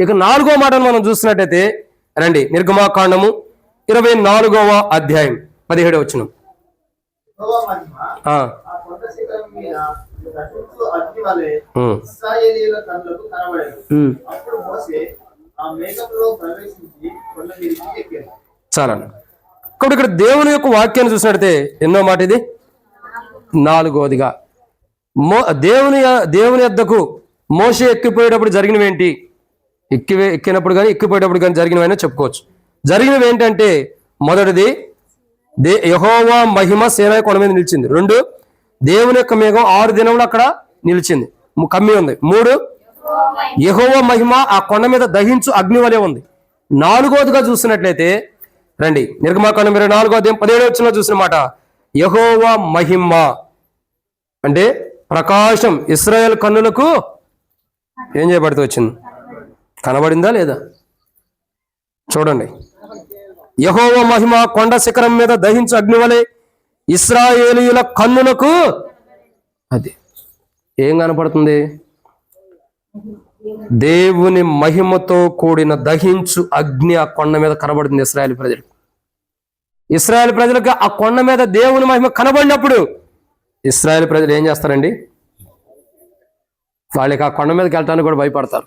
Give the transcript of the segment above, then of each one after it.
ఇక 4వ మాటను మనం చూసినట్టయితే రండి, నిర్గమాకాండము 24వ అధ్యాయం 17వ వచనం. చాలా కాబట్టి ఇక్కడ దేవుని యొక్క వాక్యాన్ని చూసినట్టయితే ఎన్నో మాట ఇది? 4వదిగా దేవుని యొద్దకు మోషే ఎక్కిపోయేటప్పుడు జరిగినవి ఏంటి? ఎక్కినప్పుడు కానీ ఎక్కిపోయేటప్పుడు కానీ జరిగినవైనా చెప్పుకోవచ్చు. జరిగినవి ఏంటంటే, మొదటిది యెహోవా మహిమ సీనాయి కొండ మీద నిలిచింది. 2, దేవుని యొక్క మేఘం 6 దినములు అక్కడ నిలిచింది, కమ్మి ఉంది. 3, యెహోవా మహిమ ఆ కొండ మీద దహించు అగ్ని వలె ఉంది. 4వదిగా చూసినట్లయితే రండి, నిర్గమాకాండం 24వ అధ్యాయం 17వ వచనంలో చూసిన మాట, యెహోవా మహిమ అంటే ప్రకాశం ఇశ్రాయేలు కన్నులకు ఏం చేయబడుతూ వచ్చింది? కనబడిందా లేదా? చూడండి, యెహోవా మహిమ కొండ శిఖరం మీద దహించు అగ్ని వలె ఇశ్రాయేలీయుల కన్నులకు, అది ఏం కనపడుతుంది? దేవుని మహిమతో కూడిన దహించు అగ్ని ఆ కొండ మీద కనబడుతుంది ఇశ్రాయేలు ప్రజలకు. ఇశ్రాయేలు ప్రజలకు ఆ కొండ మీద దేవుని మహిమ కనబడినప్పుడు ఇశ్రాయేలు ప్రజలు ఏం చేస్తారండి? వాళ్ళకి ఆ కొండ మీదకి వెళ్ళటానికి కూడా భయపడతారు.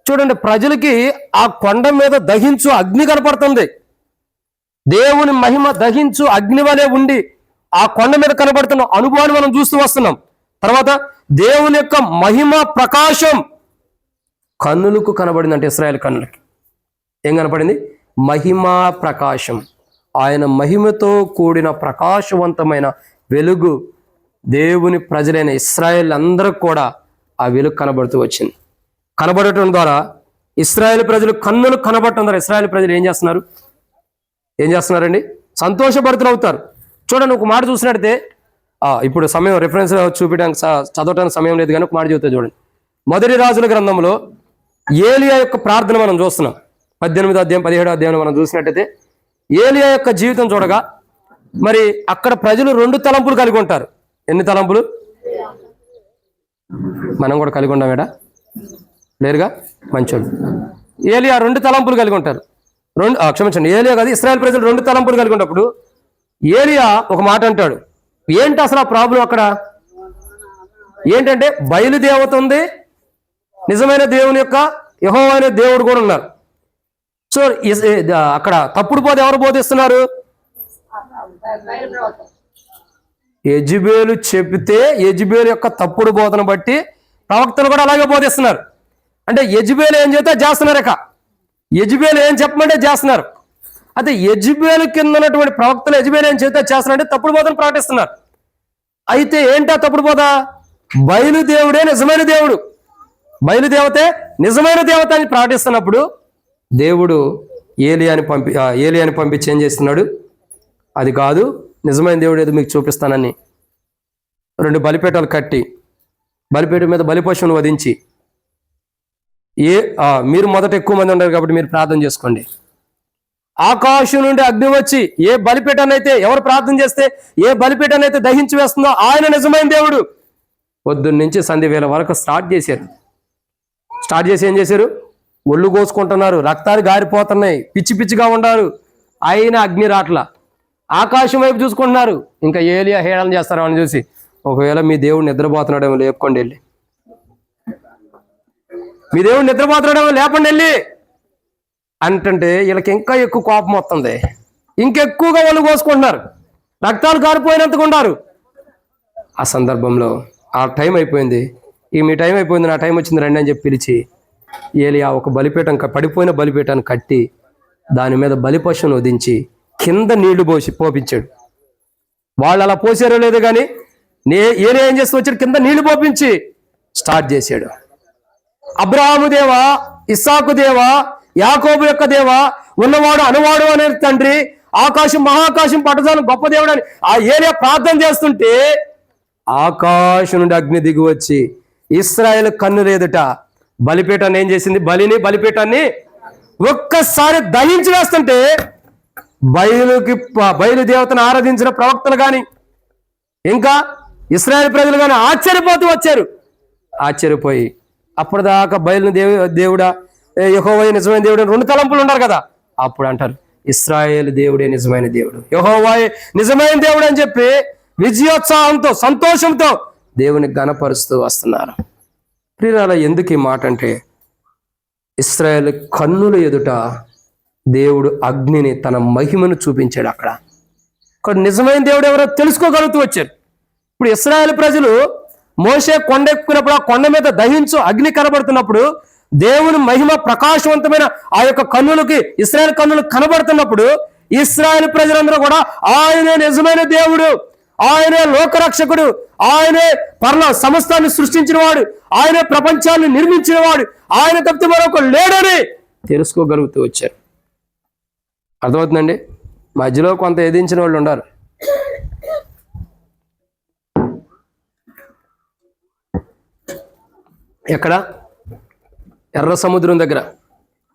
చూడండి, ప్రజలకి ఆ కొండ మీద దహించు అగ్ని కనపడుతుంది. దేవుని మహిమ దహించు అగ్ని వలె ఉండి ఆ కొండ మీద కనబడుతున్న అనుభవాన్ని మనం చూస్తూ వస్తున్నాం. తర్వాత దేవుని యొక్క మహిమ ప్రకాశం కన్నులకు కనబడింది. అంటే ఇశ్రాయేల్ కన్నులకి ఏం కనపడింది? మహిమా ప్రకాశం. ఆయన మహిమతో కూడిన ప్రకాశవంతమైన వెలుగు దేవుని ప్రజలైన ఇశ్రాయేల్ అందరికి కూడా ఆ వెలుగు కనబడుతూ వచ్చింది. కనబడటం ద్వారా ఇశ్రాయేల్ ప్రజలు కన్నులు కనబడటం ద్వారా ఇశ్రాయేల్ ప్రజలు ఏం చేస్తున్నారండి? సంతోషభరితులవుతారు. చూడండి, ఒక మాట చూసినట్టయితే, ఇప్పుడు సమయం రిఫరెన్స్ చూపించడానికి చదవడానికి సమయం లేదు కానీ ఒక మాట చెబుతా చూడండి. మొదటి రాజుల గ్రంథంలో ఏలియా యొక్క ప్రార్థన మనం చూస్తున్నాం. 18వ అధ్యాయం 17వ అధ్యాయం మనం చూసినట్టయితే ఏలియా యొక్క జీవితం చూడగా, మరి అక్కడ ప్రజలు 2 తలంపులు కలిగి ఉంటారు. ఎన్ని తలంపులు? మనం కూడా కలిగి ఉంటామేడా? లేరుగా, మంచోళ్ళు. ఏలియా 2 తలంపులు కలిగి ఉంటారు. క్షమించండి, ఏలియా కాదు, ఇశ్రాయేల్ ప్రజలు 2 తలంపులు కలిగి ఉన్నప్పుడు ఏలియా ఒక మాట అంటాడు. ఏంటి అసలు ఆ ప్రాబ్లం అక్కడ? ఏంటంటే బయలుదేవత ఉంది, నిజమైన దేవుని యొక్క యెహోవా అనే దేవుడు కూడా ఉన్నారు. సో అక్కడ తప్పుడు బోధ ఎవరు బోధిస్తున్నారు? యెజెబెలు చెబితే యెజెబెలు యొక్క తప్పుడు బోధన బట్టి ప్రవక్తలు కూడా అలాగే బోధిస్తున్నారు. అంటే యెజెబెలు ఏం చెబితే చేస్తున్నారు, యెజెబెలు ఏం చెప్పమంటే చేస్తున్నారు. అయితే యెజెబెలు కింద ఉన్నటువంటి ప్రవక్తలు యెజెబెలు ఏం చెబితే చేస్తున్నారంటే తప్పుడు బోధన ప్రకటిస్తున్నారు. అయితే ఏంటా తప్పుడు బోధ? బయలుదేవుడే నిజమైన దేవుడు, బయలుదేవతే నిజమైన దేవత అని ప్రకటిస్తున్నప్పుడు దేవుడు ఏలియాని పంపించి ఏం చేస్తున్నాడు? అది కాదు, నిజమైన దేవుడు ఏదో మీకు చూపిస్తానని 2 బలిపీఠాలు కట్టి బలిపీఠం మీద బలిపశువును వధించి, మీరు మొదట ఎక్కువ మంది ఉన్నారు కాబట్టి మీరు ప్రార్థన చేసుకోండి, ఆకాశం నుండి అగ్ని వచ్చి ఏ బలిపీఠాన్ని అయితే ఎవరు ప్రార్థన చేస్తే ఏ బలిపీఠాన్ని అయితే దహించి వేస్తుందో ఆయన నిజమైన దేవుడు. పొద్దున్న నుంచి సంధ్య వేళ వరకు స్టార్ట్ చేసి ఏం చేశారు? ఒళ్ళు కోసుకుంటున్నారు, రక్తాలు గారిపోతున్నాయి, పిచ్చి పిచ్చిగా ఉన్నారు. ఆయన అగ్ని రాట్ల ఆకాశం వైపు చూసుకుంటున్నారు. ఇంకా ఏలియా హేళన చేస్తారు అని చూసి, ఒకవేళ మీ దేవుడు నిద్రపోతున్నాడేమో లేపుకోండి వెళ్ళి, మీ దేవుడు నిద్రపోతున్నాడేమో లేపండి వెళ్ళి అంటే వీళ్ళకి ఇంకా ఎక్కువ కోపం వస్తుంది. ఇంకెక్కువగా ఒళ్ళు కోసుకుంటున్నారు, రక్తాలు గారిపోయినంతగా ఉన్నారు. ఆ సందర్భంలో ఆ టైం అయిపోయింది, మీ టైం అయిపోయింది, నా టైం వచ్చింది రండి అని చెప్పి పిలిచి ఏలియా ఒక బలిపీఠం, పడిపోయిన బలిపీఠాన్ని కట్టి దాని మీద బలిపశువును వధించి కింద నీళ్లు పోపించాడు. వాళ్ళు అలా పోసారో లేదు కానీ ఏలియా ఏం చేస్తూ వచ్చాడు? కింద నీళ్లు పోపించి స్టార్ట్ చేశాడు. అబ్రహాము దేవా, ఇస్సాకు దేవా, యాకోబు యొక్క దేవా, ఉన్నవాడు అనువాడు అనే తండ్రి, ఆకాశం మహాకాశం పట్టజాలం గొప్ప దేవుడు అని ఆ ఏలియా ప్రార్థన చేస్తుంటే ఆకాశం నుండి అగ్ని దిగి వచ్చి ఇశ్రాయేలు కన్నులు ఎదుట బలిపీఠాన్ని ఏం చేసింది? బలిపీఠాన్ని ఒక్కసారి దహించి వేస్తుంటే బయలుదేవతను ఆరాధించిన ప్రవక్తలు కానీ ఇంకా ఇశ్రాయేల్ ప్రజలు కానీ ఆశ్చర్యపోతూ వచ్చారు. ఆశ్చర్యపోయి అప్పటిదాకా బయలుని దేవుడా, యెహోవా నిజమైన దేవుడు అని 2 తలంపులు ఉన్నారు కదా. అప్పుడు అంటారు ఇశ్రాయేలు దేవుడే నిజమైన దేవుడు, యెహోవా నిజమైన దేవుడు అని చెప్పి విజయోత్సాహంతో సంతోషంతో దేవుని ఘనపరుస్తూ వస్తున్నారు. ప్రియులారా, ఎందుకు ఈ మాట అంటే ఇశ్రాయేలు కన్నుల ఎదుట దేవుడు అగ్నిని, తన మహిమను చూపించాడు. అక్కడ నిజమైన దేవుడు ఎవరో తెలుసుకోగలుగుతూ వచ్చారు. ఇప్పుడు ఇశ్రాయేలు ప్రజలు మోషే కొండ ఎక్కున్నప్పుడు ఆ కొండ మీద దహించు అగ్ని కనబడుతున్నప్పుడు, దేవుని మహిమ ప్రకాశవంతమైన ఆ యొక్క కన్నులకి, ఇశ్రాయేలు కన్నులు కనబడుతున్నప్పుడు ఇశ్రాయేలు ప్రజలందరూ కూడా ఆయనే నిజమైన దేవుడు, ఆయనే లోకరక్షకుడు, ఆయనే సమస్తాన్ని సృష్టించిన వాడు, ఆయనే ప్రపంచాన్ని నిర్మించిన వాడు, ఆయన తప్పితే మరొక లేడని తెలుసుకోగలుగుతూ వచ్చారు. అర్థమవుతుందండి? మధ్యలో కొంత ఎదించిన వాళ్ళు ఉన్నారు. ఎక్కడ? ఎర్ర సముద్రం దగ్గర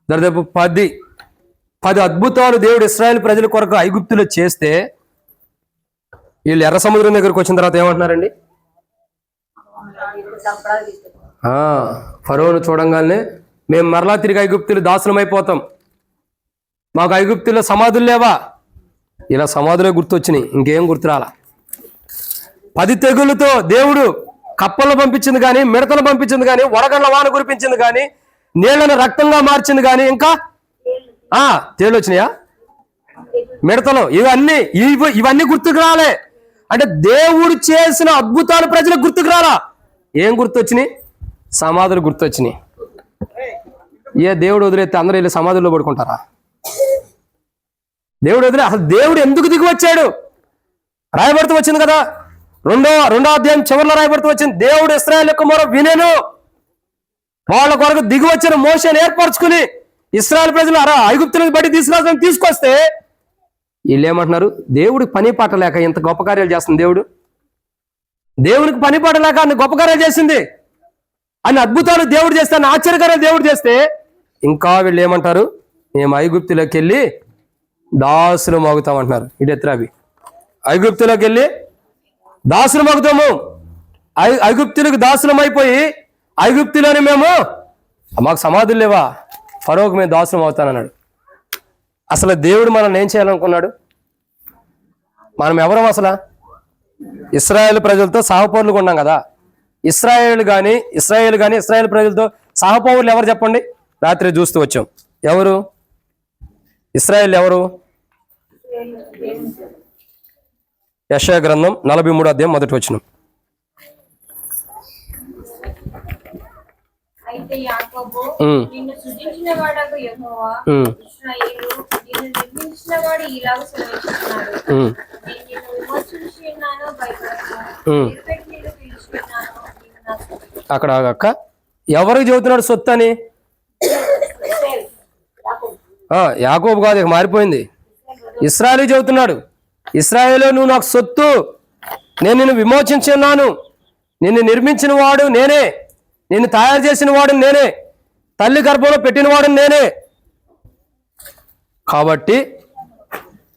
దాదాపు 10 అద్భుతాలు దేవుడు ఇశ్రాయేలు ప్రజల కొరకు ఐగుప్తులో చేస్తే, వీళ్ళు ఎర్ర సముద్రం దగ్గరకు వచ్చిన తర్వాత ఏమంటున్నారండి? ఫరోను చూడంగానే మేము మరలా తిరిగి ఐగుప్తులు దాసులమైపోతాం, మాకు ఐగుప్తుల్లో సమాధులు లేవా? ఇలా సమాధులే గుర్తొచ్చినాయి, ఇంకేం గుర్తురాలా. 10 తెగుళ్ళతో దేవుడు కప్పలను పంపించింది కానీ, మిడతలు పంపించింది కానీ, వడగండ్ల వాన కురిపించింది కానీ, నీళ్లను రక్తంగా మార్చింది కానీ, ఇంకా తేళ్ళు వచ్చినాయా, మిడతలు, ఇవన్నీ గుర్తుకు రాలే. అంటే దేవుడు చేసిన అద్భుతాలు ప్రజలకు గుర్తుకు రాలా. ఏం గుర్తొచ్చినాయి? సమాధులు గుర్తొచ్చినాయి. దేవుడు వదిలేస్తే అందరూ వెళ్ళి సమాధుల్లో పడుకుంటారా? అసలు దేవుడు ఎందుకు దిగి వచ్చాడు? రాయబడుతూ వచ్చింది కదా, రెండో అధ్యాయం చివరిలో రాయబడుతూ వచ్చింది, దేవుడు ఇశ్రాయేలు యొక్క మొర వినెను. వాళ్ళ కొరకు దిగి వచ్చిన మోషేని ఏర్పరచుకుని ఇశ్రాయేలు ప్రజలు ఐగుప్తులకు బట్టి తీసుకొస్తే వీళ్ళు ఏమంటున్నారు? దేవుడికి పని పాట లేక ఇంత గొప్ప కార్యాలు చేస్తుంది దేవునికి పని పాట లేక అన్ని గొప్ప కార్యాలు చేసింది, అన్ని అద్భుతాలు దేవుడు చేస్తే, అన్ని ఆశ్చర్యకార్యాలు దేవుడు చేస్తే, ఇంకా వీళ్ళు ఏమంటారు? మేము ఐగుప్తులోకి వెళ్ళి దాసులు మోగుతామంటున్నారు. ఇడెత్రావి ఐగుప్తులోకి వెళ్ళి దాసులు మోగుతాము, ఐగుప్తులకు దాసులం అయిపోయి ఐగుప్తులోని మేము, మాకు సమాధులు లేవా, ఫరోకు మేము దాసులం అవుతానన్నాడు. అసలు దేవుడు మనల్ని ఏం చేయాలనుకున్నాడు? మనం ఎవరం అసలు? ఇశ్రాయేలు ప్రజలతో సహపౌరులుగా ఉన్నాం కదా. ఇశ్రాయేలు కానీ ఇశ్రాయేలు ప్రజలతో సహపౌరులు ఎవరు చెప్పండి? రాత్రి చూస్తూ వచ్చాం. ఎవరు ఇశ్రాయేలు? ఎవరు? యెషయా గ్రంథం 43వ అధ్యాయం 1వ వచనం. అయితే యాకోబు నిన్ను సృజించిన వాడగు యెహోవా ఇశ్రాయేలు నిన్ను నిర్మించినవాడు ఇలాగ సెలవిస్తున్నాడు, నేను నిన్ను విమోచించి ఉన్నాను, భయపడకు, నిలబెట్టి నిన్ను పిలిచి ఉన్నాను, నీవు నా సొత్తు. అక్కడ ఎవరికి చెబుతున్నాడు సొత్తు అని? యాకోబు కాదు, ఇక మారిపోయింది, ఇశ్రాయేలు చెబుతున్నాడు. ఇశ్రాయేలు, నువ్వు నాకు సొత్తు, నేను నిన్ను విమోచించి ఉన్నాను, నిన్ను నిర్మించిన వాడు నేనే, నిన్ను తయారు చేసిన వాడు నేనే, తల్లి గర్భంలో పెట్టిన వాడు నేనే, కాబట్టి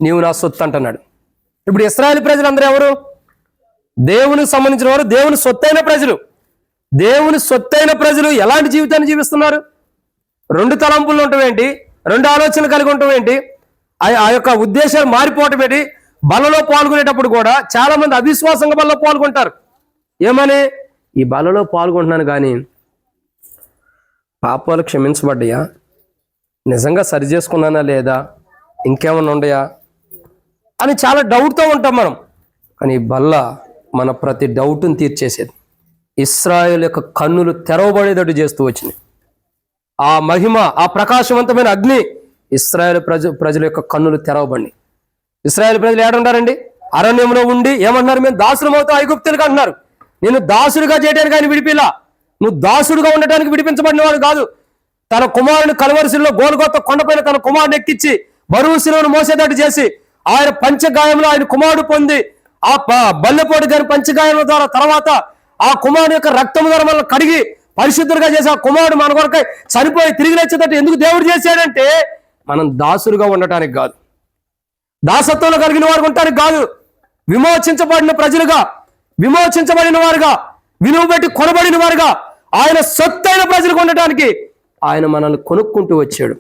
నీవు నా సొత్తు అంటున్నాడు. ఇప్పుడు ఇశ్రాయేలు ప్రజలందరూ ఎవరు? దేవునికి సంబంధించిన వారు, దేవుని సొత్తైన ప్రజలు. దేవుని సొత్తైన ప్రజలు ఎలాంటి జీవితాన్ని జీవిస్తున్నారు? 2 తలంపులు ఉండటం ఏంటి, 2 ఆలోచనలు కలిగి ఉండటం ఏంటి, ఆ యొక్క ఉద్దేశాలు మారిపోవటం ఏంటి? బలలో పాల్గొనేటప్పుడు కూడా చాలా మంది అవిశ్వాసంగా బలలో పాల్గొంటారు. ఏమని? ఈ బలలో పాల్గొంటున్నాను కానీ పాపాలు క్షమించబడ్డాయా, నిజంగా సరి చేసుకున్నానా లేదా, ఇంకేమన్నా ఉండయా అని చాలా డౌట్తో ఉంటాం మనం. కానీ ఈ బల్ల మన ప్రతి డౌట్ని తీర్చేసేది. ఇశ్రాయేలు యొక్క కన్నులు తెరవబడేటట్టు చేస్తూ వచ్చింది. ఆ మహిమ, ఆ ప్రకాశవంతమైన అగ్ని ఇశ్రాయేలు ప్రజల యొక్క కన్నులు తెరవబడి. ఇశ్రాయేలు ప్రజలు ఏడుంటారండి? అరణ్యంలో ఉండి ఏమంటున్నారు? మేము దాసులం అవుతాం ఐగుప్తులకు అంటున్నారు. నేను దాసుడుగా చేయడానికి ఆయన విడిపిలా, నువ్వు దాసుడుగా ఉండటానికి విడిపించబడిన వాడు కాదు. తన కుమారుని కలవరిశిలో గోల్గొత్త కొండపైన తన కుమారుని ఎక్కించి బరువు శిలువను మోసేటట్టు చేసి ఆయన పంచగాయంలో ఆయన కుమారుడు పొంది ఆ బల్లెపోటు గారి పంచగాయముల ద్వారా తర్వాత ఆ కుమారుని యొక్క రక్తం ద్వారా మనల్ని కడిగి పరిశుద్ధులుగా చేసి ఆ కుమారుడు మన కొరకై చనిపోయి తిరిగి లేచేటట్టు ఎందుకు దేవుడు చేశాడంటే మనం దాసులుగా ఉండటానికి కాదు, దాసత్వంలో కలిగిన వారు ఉండటానికి కాదు, విమోచించబడిన ప్రజలుగా, విమోచించబడిన వారుగా, విలువ పెట్టి కొనబడిన వారుగా, ఆయన సొత్తైన ప్రజలకు ఉండటానికి ఆయన మనల్ని కొనుక్కుంటూ వచ్చాడు.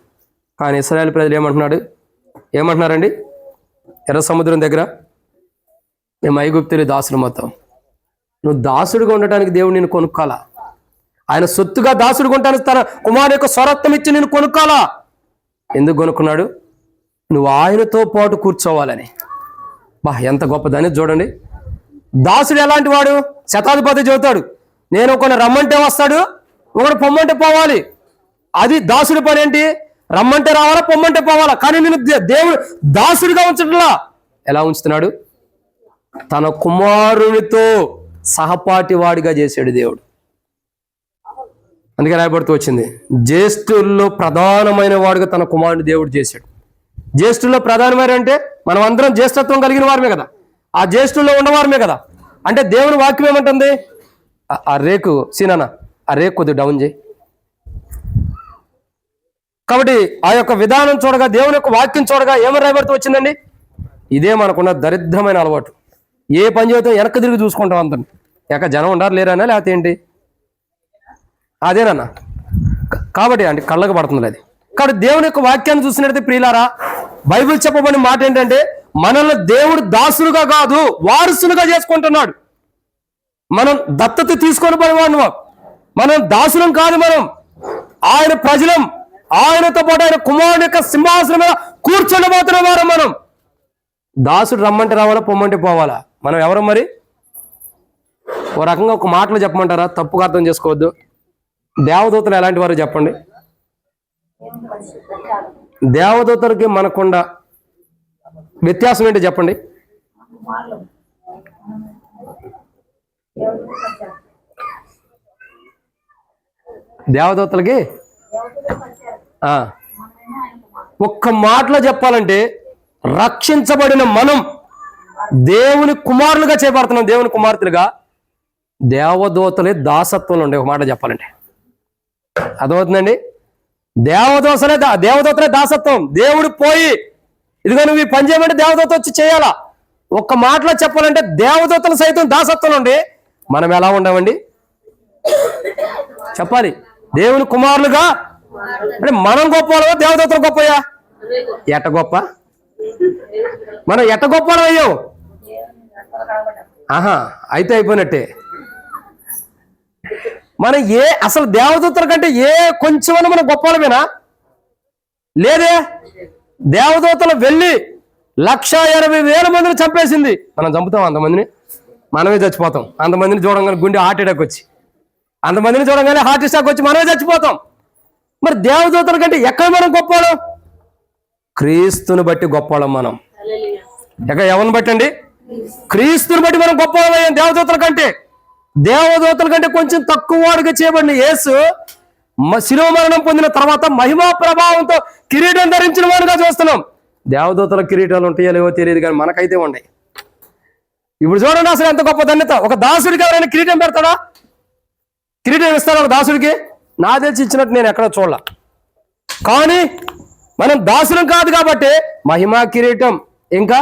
కానీ ఇశ్రాయేలు ప్రజలు ఏమంటున్నారండి? ఎర్ర సముద్రం దగ్గర మేము ఐగుప్తులు దాసులు మొత్తం. నువ్వు దాసుడిగా ఉండటానికి దేవుడు నిన్ను కొనుక్కాలా? ఆయన సొత్తుగా దాసుడిగా ఉండటానికి తన కుమారు యొక్క స్వరత్వం ఇచ్చి నిన్ను కొనుక్కాలా? ఎందుకు కొనుక్కున్నాడు? నువ్వు ఆయనతో పాటు కూర్చోవాలని. ఎంత గొప్పదని చూడండి. దాసుడు ఎలాంటి వాడు? శతాధిపతి చెబుతాడు, నేను ఒకరిని రమ్మంటే వస్తాడు, ఒకడు పొమ్మంటే పోవాలి. అది దాసుడి పని. ఏంటి? రమ్మంటే రావాలా, పొమ్మంటే పోవాలా. కానీ నేను దేవుడు దాసుడిగా ఉంచట్లా. ఎలా ఉంచుతున్నాడు? తన కుమారునితో సహపాటి వాడిగా చేశాడు దేవుడు. అందుకే రాయబడుతూ వచ్చింది, జ్యేష్ఠుల్లో ప్రధానమైన వాడుగా తన కుమారుని దేవుడు చేశాడు. జ్యేష్ఠుల్లో ప్రధానమైన అంటే మనం అందరం జ్యేష్ఠత్వం కలిగిన వారమే కదా, ఆ జ్యేష్ఠుల్లో ఉన్నవారమే కదా. అంటే దేవుని వాక్యం ఏమంటుంది? ఆ రేకు సీనానా, ఆ రేకు కొద్దిగా డౌన్ చేయి. కాబట్టి ఆ యొక్క విధానం చూడగా, దేవుని యొక్క వాక్యం చూడగా ఏమని రాయబడుతూ వచ్చిందండి? ఇదే మనకున్న దరిద్రమైన అలవాటు. ఏ పని చేద్దాం వెనక్కి తిరిగి చూసుకుంటాం అంత. జనం ఉండారు లేరనా, లేకపోతే ఏంటి? అదేనన్నా. కాబట్టి అంటే కళ్ళకు పడుతుంది అది. కాబట్టి దేవుని యొక్క వాక్యాన్ని చూసినట్లయితే ప్రియులారా, బైబిల్ చెప్పబడిన మాట ఏంటంటే, మనల్ని దేవుడు దాసులుగా కాదు వారసులుగా చేసుకుంటున్నాడు. మనం దత్తత తీసుకొని పడివాడు, మనం దాసులం కాదు, మనం ఆయన ప్రజలం. ఆయనతో పాటు ఆయన కుమారుని యొక్క సింహాసనం మీద కూర్చొని వారు. మనం దాసుడు రమ్మంటే రావాలా, పొమ్మంటే పోవాలా? మనం ఎవరు మరి? ఓ రకంగా ఒక మాటలు చెప్పమంటారా? తప్పుగా అర్థం చేసుకోవద్దు. దేవదూతలు ఎలాంటి వారు చెప్పండి? దేవదూతలకి మనకుండా వ్యత్యాసం ఏంటి చెప్పండి? దేవదూతలకి ఒక్క మాటలో చెప్పాలంటే, రక్షించబడిన మనం దేవుని కుమారులుగా చేపడుతున్నాం, దేవుని కుమార్తెలుగా. దేవదూతలే దాసత్వంలో ఉండే, ఒక మాట చెప్పాలంటే అదవుతుందండి. దేవదూతలే దాసత్వం. దేవుడు పోయి ఇదిగో నువ్వు ఈ పని చేయమంటే దేవదూత వచ్చి చేయాలా? ఒక్క మాటలో చెప్పాలంటే దేవదూతలు సైతం దాసత్వం ఉండి మనం ఎలా ఉండమండి? చెప్పాలి. దేవుని కుమారులుగా అంటే మనం గొప్ప, దేవదూతలు గొప్పయా? ఎట్ట గొప్ప? మనం ఎట్ట గొప్ప అయ్యాం? అయితే అయిపోయినట్టే. మనం అసలు దేవదూతల కంటే కొంచెమన్నా మనం గొప్పలమేనా? లేదే. దేవదూతలు వెళ్ళి 1,80,000 మందిని చంపేసింది. మనం చంపుతాం అంతమందిని? మనమే చచ్చిపోతాం. అంతమందిని చూడంగానే గుండె హార్ట్ అటాక్ వచ్చి, అంతమందిని చూడంగానే హార్ట్ అటాక్ వచ్చి మనమే చచ్చిపోతాం. మరి దేవదూతల కంటే ఎక్కడ మనం గొప్పవాళ్ళం? క్రీస్తుని బట్టి గొప్పవాళ్ళం మనం. ఎవరిని బట్టి అండి? క్రీస్తుని బట్టి మనం గొప్పవాళ్ళం దేవదూతల కంటే. దేవదూతల కంటే కొంచెం తక్కువ వాడుగా చేయబడిన యేసు శిలువ మరణం పొందిన తర్వాత మహిమా ప్రభావంతో కిరీటం ధరించిన వాడుగా చూస్తున్నాం. దేవదూతల కిరీటాలు ఉంటాయో లేవో తెలియదు, కానీ మనకైతే ఉన్నాయి. ఇప్పుడు చూడండి అసలు ఎంత గొప్ప ధన్యత. ఒక దాసుడికి ఎవరైనా కిరీటం పెడతాడా? కిరీటం ఇస్తాడా ఒక దాసుడికి? నా తెలిసి ఇచ్చినట్టు నేను ఎక్కడ చూడాల. కానీ మనం దాసులం కాదు కాబట్టి మహిమా కిరీటం, ఇంకా